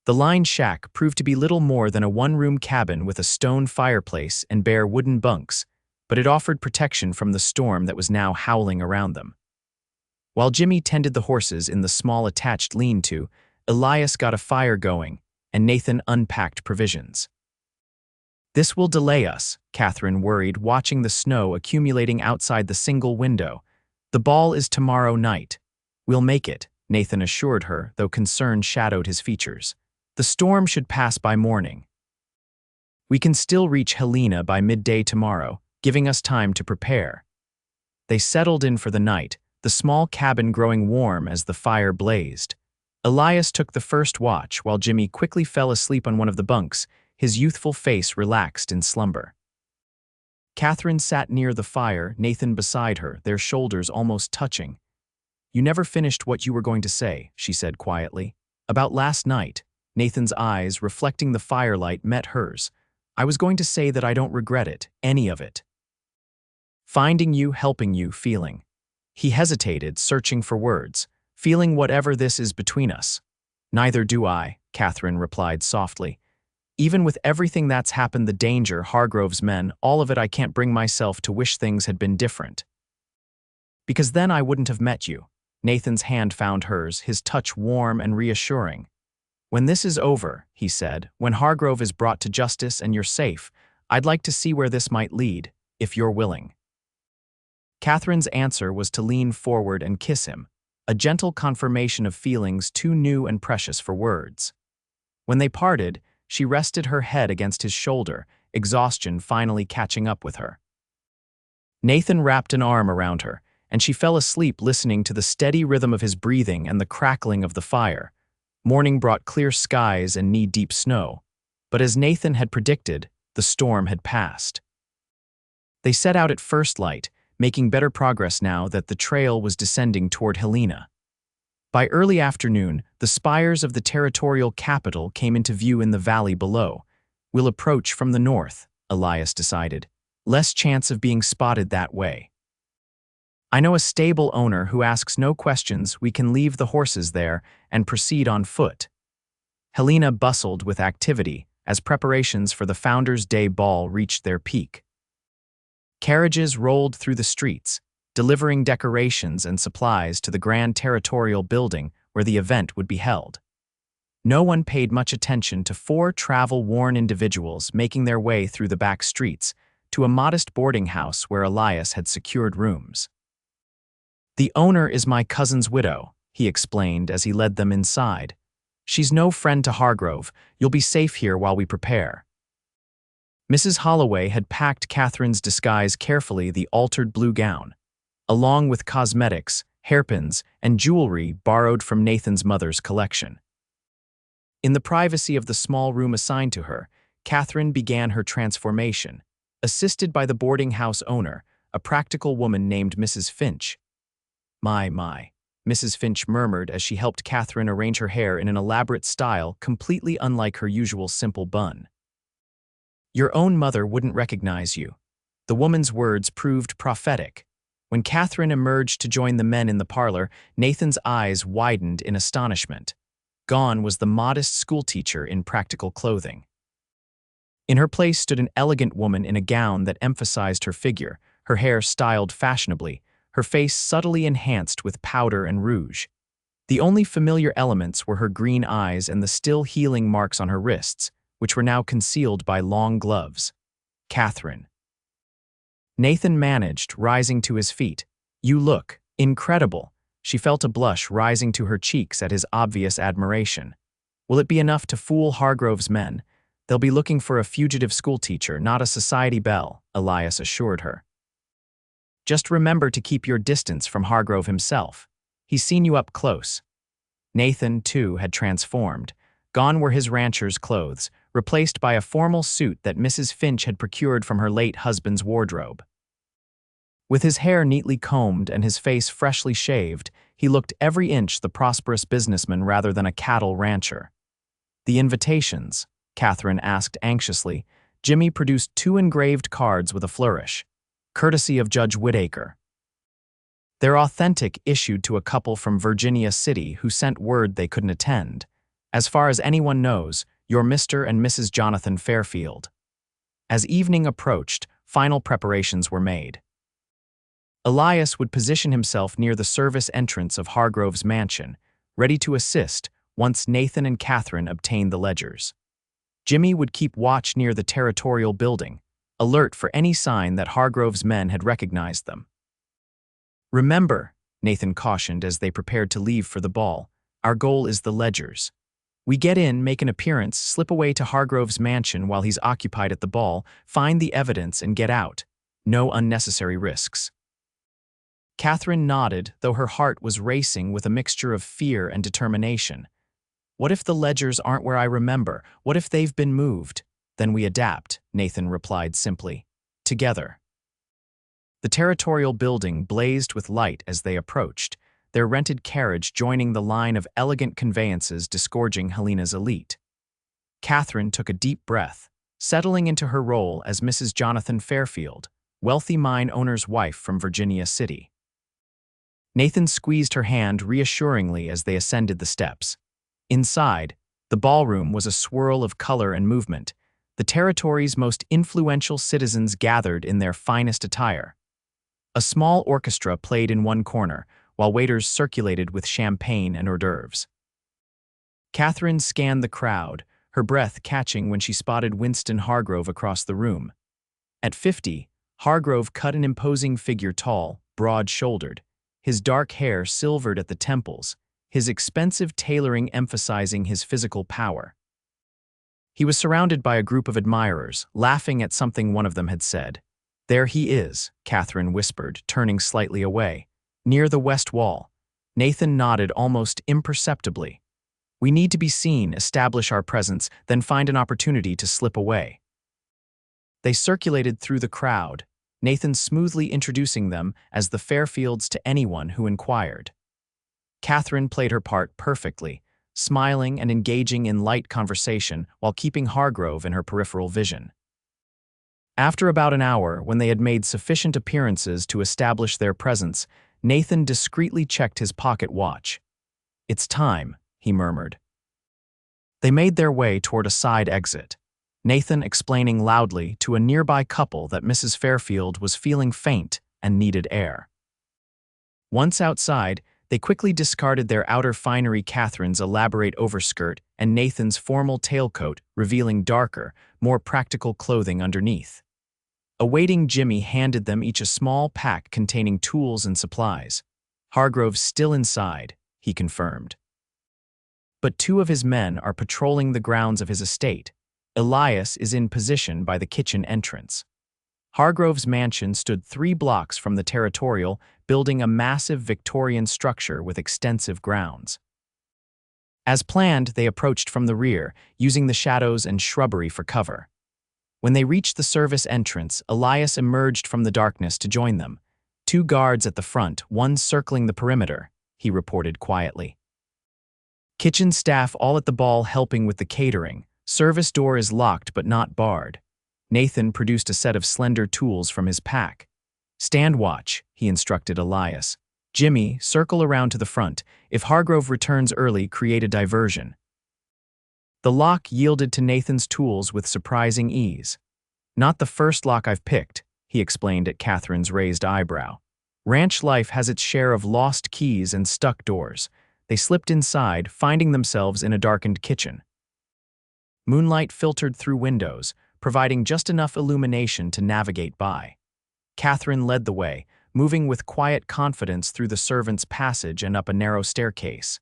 The line shack proved to be little more than a one-room cabin with a stone fireplace and bare wooden bunks, but it offered protection from the storm that was now howling around them. While Jimmy tended the horses in the small attached lean-to, Elias got a fire going, and Nathan unpacked provisions. This will delay us, Katherine worried, watching the snow accumulating outside the single window. The ball is tomorrow night. We'll make it, Nathan assured her, though concern shadowed his features. The storm should pass by morning. We can still reach Helena by midday tomorrow, giving us time to prepare. They settled in for the night, the small cabin growing warm as the fire blazed. Elias took the first watch while Jimmy quickly fell asleep on one of the bunks, his youthful face relaxed in slumber. Katherine sat near the fire, Nathan beside her, their shoulders almost touching. You never finished what you were going to say, she said quietly. About last night. Nathan's eyes, reflecting the firelight, met hers. I was going to say that I don't regret it, any of it. Finding you, helping you, feeling. He hesitated, searching for words. Feeling whatever this is between us. Neither do I, Katherine replied softly. Even with everything that's happened, the danger, Hargrove's men, all of it, I can't bring myself to wish things had been different. Because then I wouldn't have met you. Nathan's hand found hers, his touch warm and reassuring. When this is over, he said, when Hargrove is brought to justice and you're safe, I'd like to see where this might lead, if you're willing. Katherine's answer was to lean forward and kiss him, a gentle confirmation of feelings too new and precious for words. When they parted, she rested her head against his shoulder, exhaustion finally catching up with her. Nathan wrapped an arm around her, and she fell asleep listening to the steady rhythm of his breathing and the crackling of the fire. Morning brought clear skies and knee-deep snow, but as Nathan had predicted, the storm had passed. They set out at first light, making better progress now that the trail was descending toward Helena. By early afternoon, the spires of the territorial capital came into view in the valley below. We'll approach from the north, Elias decided. Less chance of being spotted that way. I know a stable owner who asks no questions. We can leave the horses there and proceed on foot. Helena bustled with activity as preparations for the Founders' Day ball reached their peak. Carriages rolled through the streets, delivering decorations and supplies to the grand territorial building where the event would be held. No one paid much attention to four travel-worn individuals making their way through the back streets to a modest boarding house where Elias had secured rooms. "The owner is my cousin's widow," he explained as he led them inside. "She's no friend to Hargrove. You'll be safe here while we prepare." Mrs. Holloway had packed Catherine's disguise carefully, the altered blue gown, along with cosmetics, hairpins, and jewelry borrowed from Nathan's mother's collection. In the privacy of the small room assigned to her, Katherine began her transformation, assisted by the boarding house owner, a practical woman named Mrs. Finch. My, Mrs. Finch murmured as she helped Katherine arrange her hair in an elaborate style completely unlike her usual simple bun. "Your own mother wouldn't recognize you." The woman's words proved prophetic. When Katherine emerged to join the men in the parlor, Nathan's eyes widened in astonishment. Gone was the modest schoolteacher in practical clothing. In her place stood an elegant woman in a gown that emphasized her figure, her hair styled fashionably, her face subtly enhanced with powder and rouge. The only familiar elements were her green eyes and the still healing marks on her wrists, which were now concealed by long gloves. Katherine. Nathan managed, rising to his feet. "You look incredible." She felt a blush rising to her cheeks at his obvious admiration. "Will it be enough to fool Hargrove's men? They'll be looking for a fugitive schoolteacher, not a society belle," Elias assured her. "Just remember to keep your distance from Hargrove himself. He's seen you up close." Nathan, too, had transformed. Gone were his rancher's clothes, replaced by a formal suit that Mrs. Finch had procured from her late husband's wardrobe. With his hair neatly combed and his face freshly shaved, he looked every inch the prosperous businessman rather than a cattle rancher. "The invitations?" Katherine asked anxiously. Jimmy produced 2 engraved cards with a flourish. "Courtesy of Judge Whittaker." "They're authentic, issued to a couple from Virginia City who sent word they couldn't attend. As far as anyone knows, you're Mr. and Mrs. Jonathan Fairfield." As evening approached, final preparations were made. Elias would position himself near the service entrance of Hargrove's mansion, ready to assist once Nathan and Katherine obtained the ledgers. Jimmy would keep watch near the territorial building, alert for any sign that Hargrove's men had recognized them. "Remember," Nathan cautioned as they prepared to leave for the ball, "our goal is the ledgers. We get in, make an appearance, slip away to Hargrove's mansion while he's occupied at the ball, find the evidence, and get out. No unnecessary risks." Katherine nodded, though her heart was racing with a mixture of fear and determination. "What if the ledgers aren't where I remember? What if they've been moved? Then we adapt," Nathan replied simply. "Together." The territorial building blazed with light as they approached, their rented carriage joining the line of elegant conveyances disgorging Helena's elite. Katherine took a deep breath, settling into her role as Mrs. Jonathan Fairfield, wealthy mine owner's wife from Virginia City. Nathan squeezed her hand reassuringly as they ascended the steps. Inside, the ballroom was a swirl of color and movement. The territory's most influential citizens gathered in their finest attire. A small orchestra played in one corner, while waiters circulated with champagne and hors d'oeuvres. Katherine scanned the crowd, her breath catching when she spotted Winston Hargrove across the room. At 50, Hargrove cut an imposing figure, tall, broad-shouldered, his dark hair silvered at the temples, his expensive tailoring emphasizing his physical power. He was surrounded by a group of admirers, laughing at something one of them had said. "There he is," Katherine whispered, turning slightly away. "Near the west wall." Nathan nodded almost imperceptibly. We need to be seen, establish our presence, then find an opportunity to slip away. They circulated through the crowd, Nathan smoothly introducing them as the Fairfields to anyone who inquired. Katherine played her part perfectly, smiling and engaging in light conversation while keeping Hargrove in her peripheral vision. After about an hour, when they had made sufficient appearances to establish their presence, Nathan discreetly checked his pocket watch. "It's time," he murmured. They made their way toward a side exit, Nathan explaining loudly to a nearby couple that Mrs. Fairfield was feeling faint and needed air. Once outside, they quickly discarded their outer finery, Katherine's elaborate overskirt and Nathan's formal tailcoat, revealing darker, more practical clothing underneath. A waiting Jimmy handed them each a small pack containing tools and supplies. "Hargrove's still inside," he confirmed. "But 2 of his men are patrolling the grounds of his estate. Elias is in position by the kitchen entrance." Hargrove's mansion stood 3 blocks from the Territorial, building a massive Victorian structure with extensive grounds. As planned, they approached from the rear, using the shadows and shrubbery for cover. When they reached the service entrance, Elias emerged from the darkness to join them. 2 guards at the front, one circling the perimeter, he reported quietly. "Kitchen staff all at the ball helping with the catering. Service door is locked but not barred." Nathan produced a set of slender tools from his pack. "Stand watch," he instructed Elias. "Jimmy, circle around to the front. If Hargrove returns early, create a diversion." The lock yielded to Nathan's tools with surprising ease. "Not the first lock I've picked," he explained at Katherine's raised eyebrow. "Ranch life has its share of lost keys and stuck doors." They slipped inside, finding themselves in a darkened kitchen. Moonlight filtered through windows, providing just enough illumination to navigate by. Katherine led the way, moving with quiet confidence through the servants' passage and up a narrow staircase.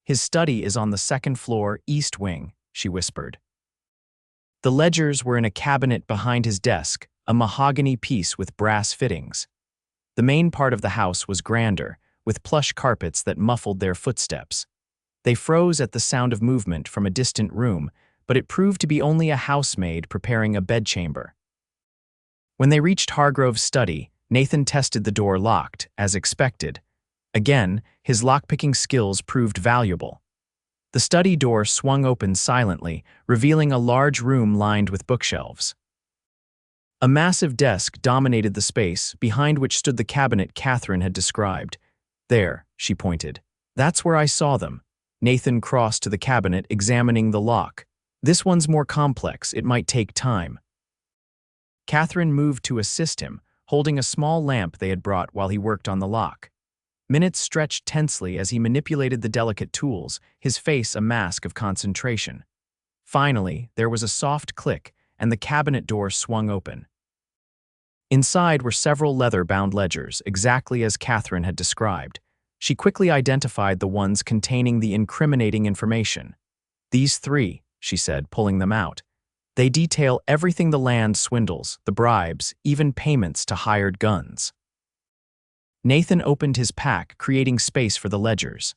"His study is on the 2nd floor, east wing," she whispered. The ledgers were in a cabinet behind his desk, a mahogany piece with brass fittings. The main part of the house was grander, with plush carpets that muffled their footsteps. They froze at the sound of movement from a distant room, but it proved to be only a housemaid preparing a bedchamber. When they reached Hargrove's study, Nathan tested the door locked, as expected. Again, his lockpicking skills proved valuable. The study door swung open silently, revealing a large room lined with bookshelves. A massive desk dominated the space, behind which stood the cabinet Katherine had described. "There," she pointed. "That's where I saw them." Nathan crossed to the cabinet, examining the lock. "This one's more complex, it might take time." Katherine moved to assist him, holding a small lamp they had brought while he worked on the lock. Minutes stretched tensely as he manipulated the delicate tools, his face a mask of concentration. Finally, there was a soft click, and the cabinet door swung open. Inside were several leather-bound ledgers, exactly as Katherine had described. She quickly identified the ones containing the incriminating information. "These 3, she said, pulling them out. "They detail everything: the land swindles, the bribes, even payments to hired guns." Nathan opened his pack, creating space for the ledgers.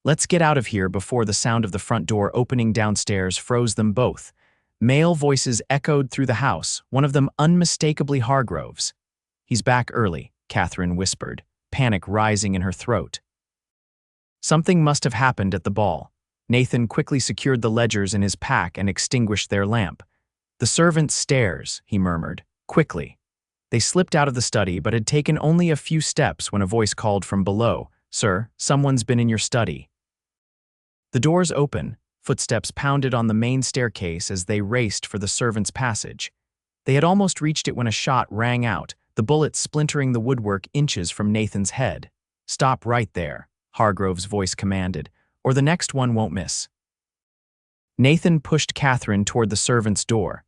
"Let's get out of here before the sound of the front door opening downstairs froze them both." Male voices echoed through the house, one of them unmistakably Hargrove's. "He's back early," Katherine whispered, panic rising in her throat. Something must have happened at the ball. Nathan quickly secured the ledgers in his pack and extinguished their lamp. "The servants' stairs," he murmured, quickly. They slipped out of the study but had taken only a few steps when a voice called from below, "Sir, someone's been in your study." The doors open, footsteps pounded on the main staircase as they raced for the servants' passage. They had almost reached it when a shot rang out, the bullet splintering the woodwork inches from Nathan's head. "Stop right there," Hargrove's voice commanded, "or the next one won't miss." Nathan pushed Katherine toward the servants' door.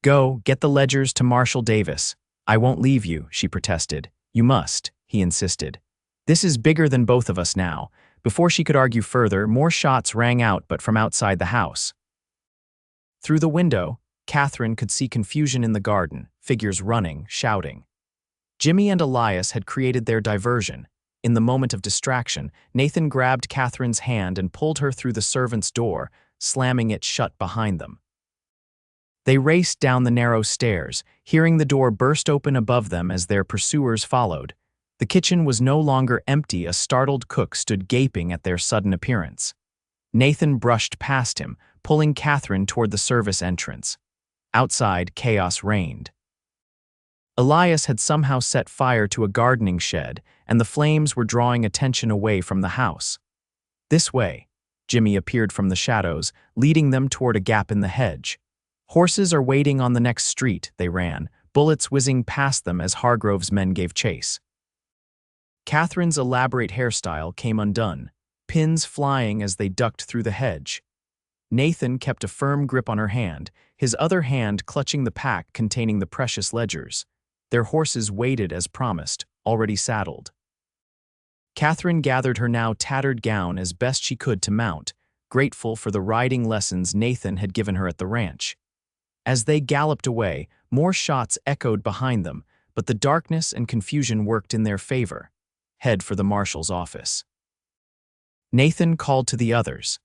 "Go, get the ledgers to Marshal Davis." "I won't leave you," she protested. "You must," he insisted. "This is bigger than both of us now." Before she could argue further, more shots rang out but from outside the house. Through the window, Katherine could see confusion in the garden, figures running, shouting. Jimmy and Elias had created their diversion. In the moment of distraction, Nathan grabbed Catherine's hand and pulled her through the servants' door, slamming it shut behind them. They raced down the narrow stairs, hearing the door burst open above them as their pursuers followed. The kitchen was no longer empty. A startled cook stood gaping at their sudden appearance. Nathan brushed past him, pulling Catherine toward the service entrance. Outside, chaos reigned. Elias had somehow set fire to a gardening shed, and the flames were drawing attention away from the house. "This way." Jimmy appeared from the shadows, leading them toward a gap in the hedge. "Horses are waiting on the next street," they ran, bullets whizzing past them as Hargrove's men gave chase. Catherine's elaborate hairstyle came undone, pins flying as they ducked through the hedge. Nathan kept a firm grip on her hand, his other hand clutching the pack containing the precious ledgers. Their horses waited as promised, already saddled. Catherine gathered her now tattered gown as best she could to mount, grateful for the riding lessons Nathan had given her at the ranch. As they galloped away, more shots echoed behind them, but the darkness and confusion worked in their favor. "Head for the marshal's office." Nathan called to the others.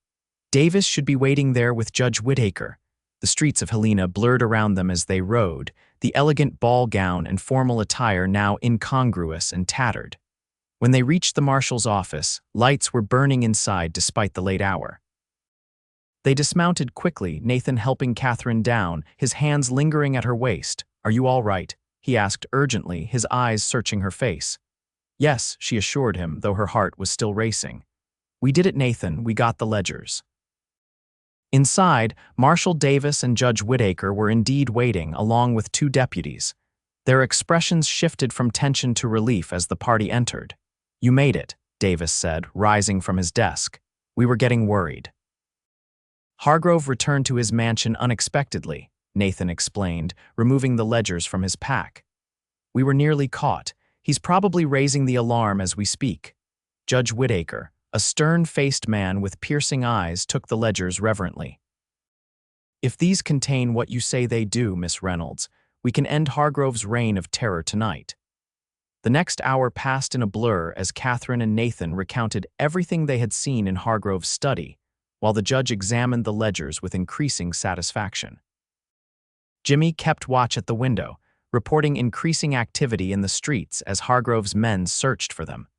Davis should be waiting there with Judge Whittaker. The streets of Helena blurred around them as they rode, the elegant ball gown and formal attire now incongruous and tattered. When they reached the marshal's office, lights were burning inside despite the late hour. They dismounted quickly, Nathan helping Catherine down, his hands lingering at her waist. "Are you all right?" he asked urgently, his eyes searching her face. "Yes," she assured him, though her heart was still racing. "We did it, Nathan. We got the ledgers." Inside, Marshal Davis and Judge Whittaker were indeed waiting, along with 2 deputies. Their expressions shifted from tension to relief as the party entered. "You made it," Davis said, rising from his desk. "We were getting worried." Hargrove returned to his mansion unexpectedly, Nathan explained, removing the ledgers from his pack. "We were nearly caught. He's probably raising the alarm as we speak." Judge Whittaker, a stern-faced man with piercing eyes, took the ledgers reverently. "If these contain what you say they do, Miss Reynolds, we can end Hargrove's reign of terror tonight." The next hour passed in a blur as Catherine and Nathan recounted everything they had seen in Hargrove's study, while the judge examined the ledgers with increasing satisfaction. Jimmy kept watch at the window, reporting increasing activity in the streets as Hargrove's men searched for them.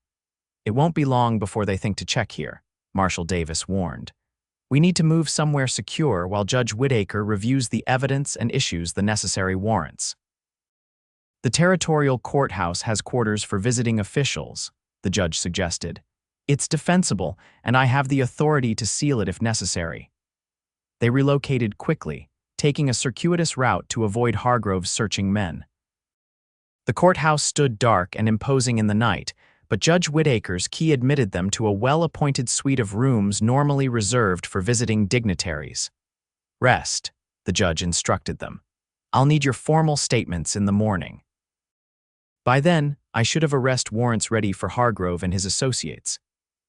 "It won't be long before they think to check here," Marshal Davis warned. "We need to move somewhere secure while Judge Whittaker reviews the evidence and issues the necessary warrants." "The territorial courthouse has quarters for visiting officials," the judge suggested. "It's defensible, and I have the authority to seal it if necessary." They relocated quickly, taking a circuitous route to avoid Hargrove's searching men. The courthouse stood dark and imposing in the night, but Judge Whittaker's key admitted them to a well-appointed suite of rooms normally reserved for visiting dignitaries. "Rest," the judge instructed them. "I'll need your formal statements in the morning." By then, I should have arrest warrants ready for Hargrove and his associates.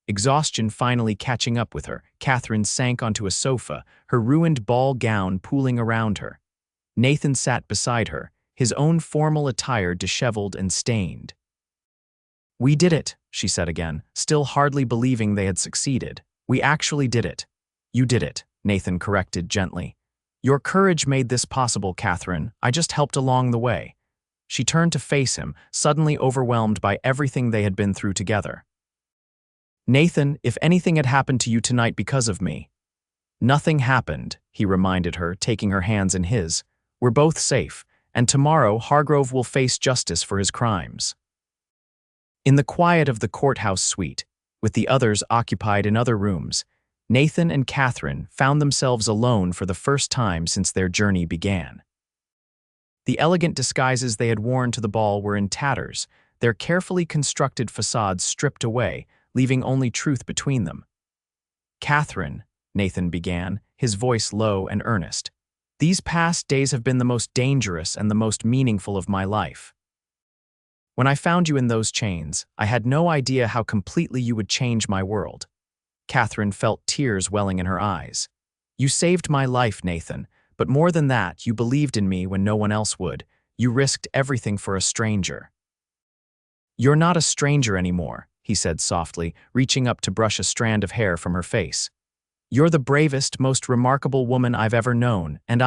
Exhaustion finally catching up with her, Catherine sank onto a sofa, her ruined ball gown pooling around her. Nathan sat beside her, his own formal attire disheveled and stained. "We did it," she said again, still hardly believing they had succeeded. "We actually did it." "You did it," Nathan corrected gently. "Your courage made this possible, Catherine. I just helped along the way." She turned to face him, suddenly overwhelmed by everything they had been through together. "Nathan, if anything had happened to you tonight because of me." "Nothing happened," he reminded her, taking her hands in his. "We're both safe, and tomorrow Hargrove will face justice for his crimes." In the quiet of the courthouse suite, with the others occupied in other rooms, Nathan and Catherine found themselves alone for the first time since their journey began. The elegant disguises they had worn to the ball were in tatters, their carefully constructed facades stripped away, leaving only truth between them. "Catherine," Nathan began, his voice low and earnest, "these past days have been the most dangerous and the most meaningful of my life. When I found you in those chains, I had no idea how completely you would change my world." Catherine felt tears welling in her eyes. "You saved my life, Nathan, but more than that, you believed in me when no one else would. You risked everything for a stranger." "You're not a stranger anymore," he said softly, reaching up to brush a strand of hair from her face. "You're the bravest, most remarkable woman I've ever known, and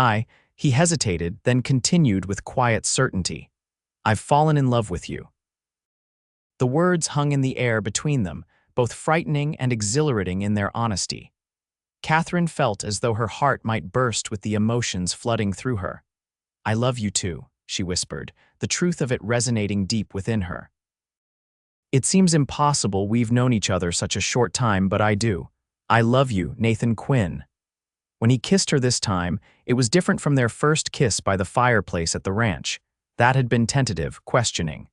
he hesitated, then continued with quiet certainty. "I've fallen in love with you." The words hung in the air between them, both frightening and exhilarating in their honesty. Katherine felt as though her heart might burst with the emotions flooding through her. "I love you too," she whispered, the truth of it resonating deep within her. "It seems impossible we've known each other such a short time, but I do. I love you, Nathan Quinn." When he kissed her this time, it was different from their first kiss by the fireplace at the ranch. That had been tentative, questioning.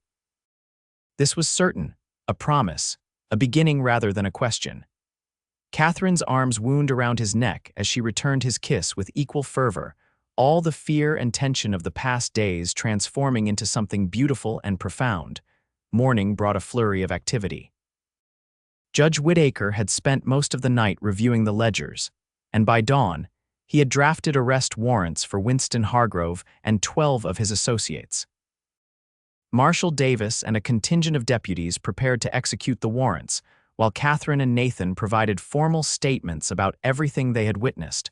This was certain, a promise, a beginning rather than a question. Catherine's arms wound around his neck as she returned his kiss with equal fervor, all the fear and tension of the past days transforming into something beautiful and profound. Morning brought a flurry of activity. Judge Whittaker had spent most of the night reviewing the ledgers, and by dawn, he had drafted arrest warrants for Winston Hargrove and 12 of his associates. Marshal Davis and a contingent of deputies prepared to execute the warrants, while Katherine and Nathan provided formal statements about everything they had witnessed.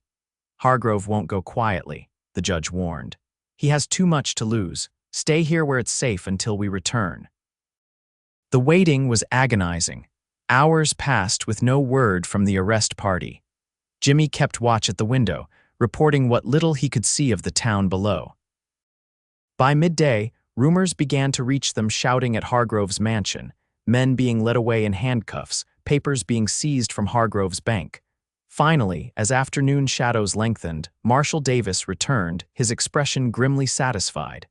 "Hargrove won't go quietly," the judge warned. "He has too much to lose. Stay here where it's safe until we return." The waiting was agonizing. Hours passed with no word from the arrest party. Jimmy kept watch at the window, reporting what little he could see of the town below. By midday, rumors began to reach them shouting at Hargrove's mansion, men being led away in handcuffs, papers being seized from Hargrove's bank. Finally, as afternoon shadows lengthened, Marshal Davis returned, his expression grimly satisfied.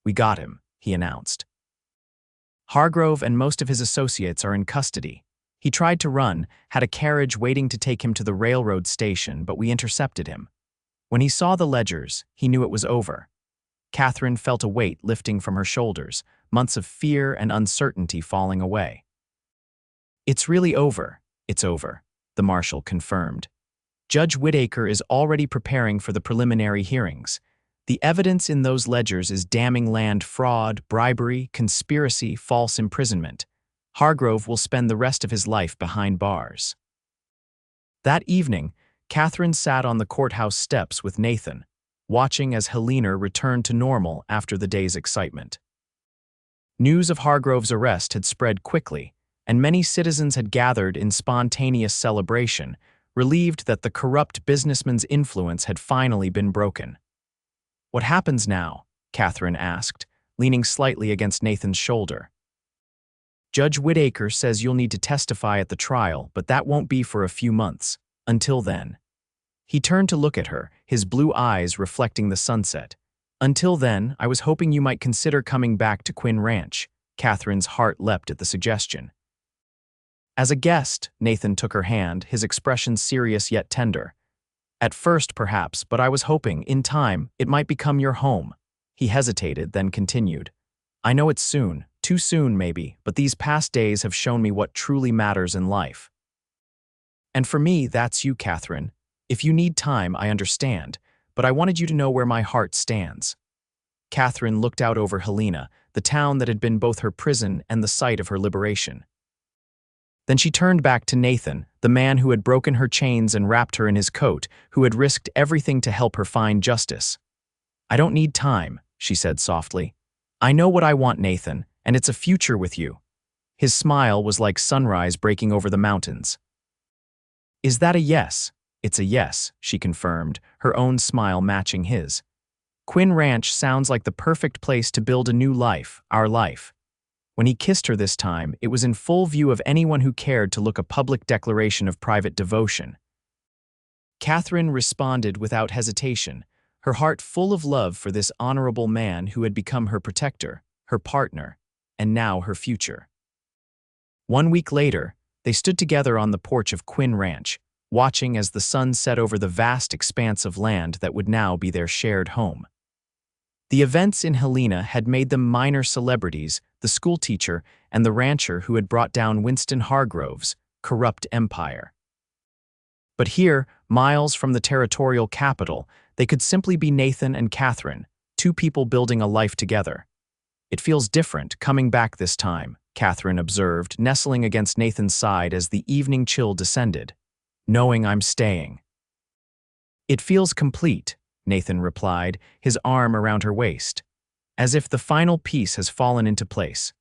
"We got him," he announced. "Hargrove and most of his associates are in custody. He tried to run, had a carriage waiting to take him to the railroad station, but we intercepted him. When he saw the ledgers, he knew it was over." Katherine felt a weight lifting from her shoulders, months of fear and uncertainty falling away. "It's really over. It's over," the marshal confirmed. "Judge Whittaker is already preparing for the preliminary hearings. The evidence in those ledgers is damning land fraud, bribery, conspiracy, false imprisonment. Hargrove will spend the rest of his life behind bars." That evening, Katherine sat on the courthouse steps with Nathan, watching as Helena returned to normal after the day's excitement. News of Hargrove's arrest had spread quickly, and many citizens had gathered in spontaneous celebration, relieved that the corrupt businessman's influence had finally been broken. "What happens now?" Katherine asked, leaning slightly against Nathan's shoulder. "Judge Whittaker says you'll need to testify at the trial, but that won't be for a few months. Until then." He turned to look at her, his blue eyes reflecting the sunset. "Until then, I was hoping you might consider coming back to Quinn Ranch." Katherine's heart leapt at the suggestion. "As a guest," Nathan took her hand, his expression serious yet tender. "At first, perhaps, but I was hoping, in time, it might become your home." He hesitated, then continued. "I know it's soon, too soon maybe, but these past days have shown me what truly matters in life. And for me, that's you, Katherine. If you need time, I understand, but I wanted you to know where my heart stands." Katherine looked out over Helena, the town that had been both her prison and the site of her liberation. Then she turned back to Nathan, the man who had broken her chains and wrapped her in his coat, who had risked everything to help her find justice. "I don't need time," she said softly. "I know what I want, Nathan, and it's a future with you." His smile was like sunrise breaking over the mountains. "Is that a yes?" "It's a yes," she confirmed, her own smile matching his. "Quinn Ranch sounds like the perfect place to build a new life, our life." When he kissed her this time, it was in full view of anyone who cared to look a public declaration of private devotion. Katherine responded without hesitation, her heart full of love for this honorable man who had become her protector, her partner, and now her future. 1 week later, they stood together on the porch of Quinn Ranch, watching as the sun set over the vast expanse of land that would now be their shared home. The events in Helena had made them minor celebrities, the schoolteacher and the rancher who had brought down Winston Hargrove's corrupt empire. But here, miles from the territorial capital, they could simply be Nathan and Katherine, two people building a life together. It feels different coming back this time, Katherine observed, nestling against Nathan's side as the evening chill descended. Knowing I'm staying. It feels complete, Nathan replied, his arm around her waist. As if the final piece has fallen into place.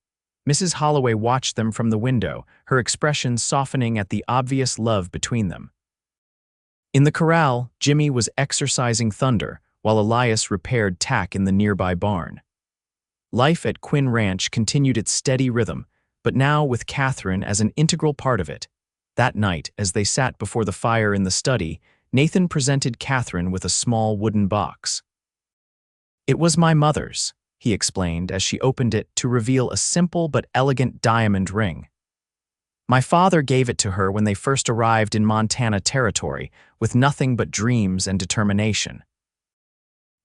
Mrs. Holloway watched them from the window, her expression softening at the obvious love between them. In the corral, Jimmy was exercising Thunder, while Elias repaired tack in the nearby barn. Life at Quinn Ranch continued its steady rhythm, but now with Katherine as an integral part of it. That night, as they sat before the fire in the study, Nathan presented Katherine with a small wooden box. "It was my mother's," he explained as she opened it to reveal a simple but elegant diamond ring. "My father gave it to her when they first arrived in Montana Territory, with nothing but dreams and determination.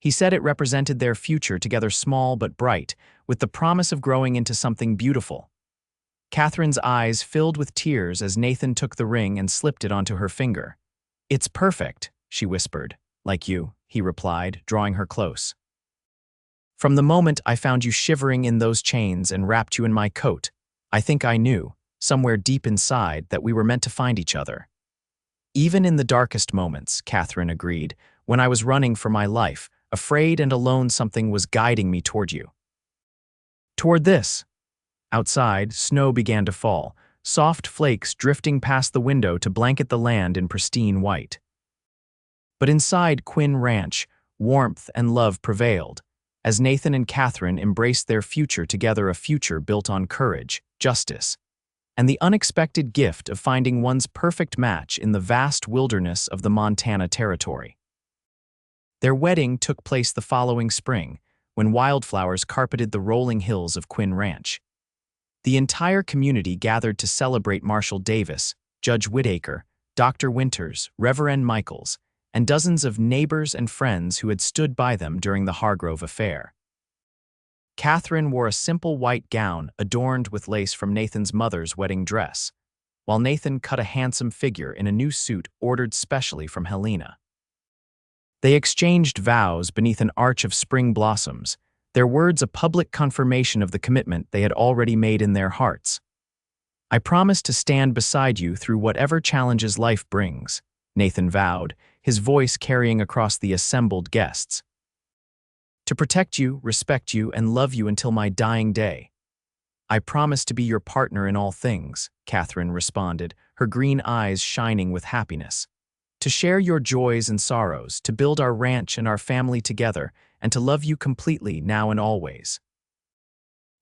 He said it represented their future together, small but bright, with the promise of growing into something beautiful." Katherine's eyes filled with tears as Nathan took the ring and slipped it onto her finger. "It's perfect," she whispered. "Like you," he replied, drawing her close. "From the moment I found you shivering in those chains and wrapped you in my coat, I think I knew, somewhere deep inside, that we were meant to find each other." "Even in the darkest moments," Katherine agreed, "when I was running for my life, afraid and alone, something was guiding me toward you." "Toward this." Outside, snow began to fall, soft flakes drifting past the window to blanket the land in pristine white. But inside Quinn Ranch, warmth and love prevailed, as Nathan and Katherine embraced their future together, a future built on courage, justice, and the unexpected gift of finding one's perfect match in the vast wilderness of the Montana Territory. Their wedding took place the following spring, when wildflowers carpeted the rolling hills of Quinn Ranch. The entire community gathered to celebrate Marshall Davis, Judge Whitaker, Dr. Winters, Reverend Michaels, and dozens of neighbors and friends who had stood by them during the Hargrove affair. Katherine wore a simple white gown adorned with lace from Nathan's mother's wedding dress, while Nathan cut a handsome figure in a new suit ordered specially from Helena. They exchanged vows beneath an arch of spring blossoms, their words a public confirmation of the commitment they had already made in their hearts. "I promise to stand beside you through whatever challenges life brings," Nathan vowed, his voice carrying across the assembled guests. "To protect you, respect you, and love you until my dying day." "I promise to be your partner in all things," Katherine responded, her green eyes shining with happiness. "To share your joys and sorrows, to build our ranch and our family together, and to love you completely now and always."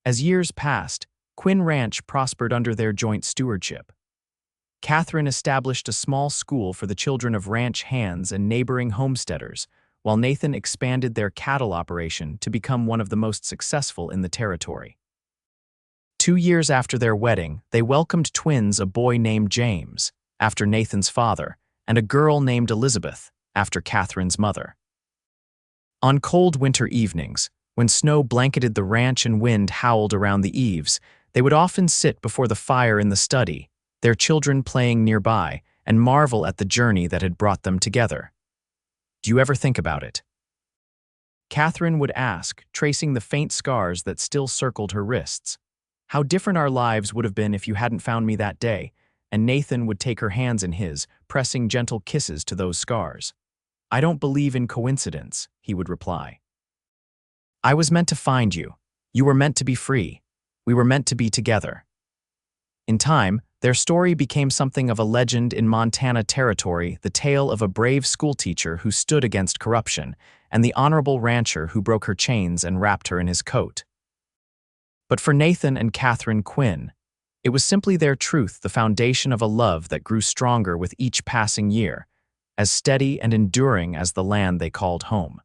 As years passed, Quinn Ranch prospered under their joint stewardship. Katherine established a small school for the children of ranch hands and neighboring homesteaders, while Nathan expanded their cattle operation to become one of the most successful in the territory. 2 years after their wedding, they welcomed twins, a boy named James, after Nathan's father, and a girl named Elizabeth, after Katherine's mother. On cold winter evenings, when snow blanketed the ranch and wind howled around the eaves, they would often sit before the fire in the study, their children playing nearby, and marvel at the journey that had brought them together. "Do you ever think about it?" Katherine would ask, tracing the faint scars that still circled her wrists. "How different our lives would have been if you hadn't found me that day," and Nathan would take her hands in his, pressing gentle kisses to those scars. "I don't believe in coincidence," he would reply. "I was meant to find you. You were meant to be free. We were meant to be together." In time, their story became something of a legend in Montana Territory, the tale of a brave schoolteacher who stood against corruption, and the honorable rancher who broke her chains and wrapped her in his coat. But for Nathan and Katherine Quinn, it was simply their truth, the foundation of a love that grew stronger with each passing year, as steady and enduring as the land they called home.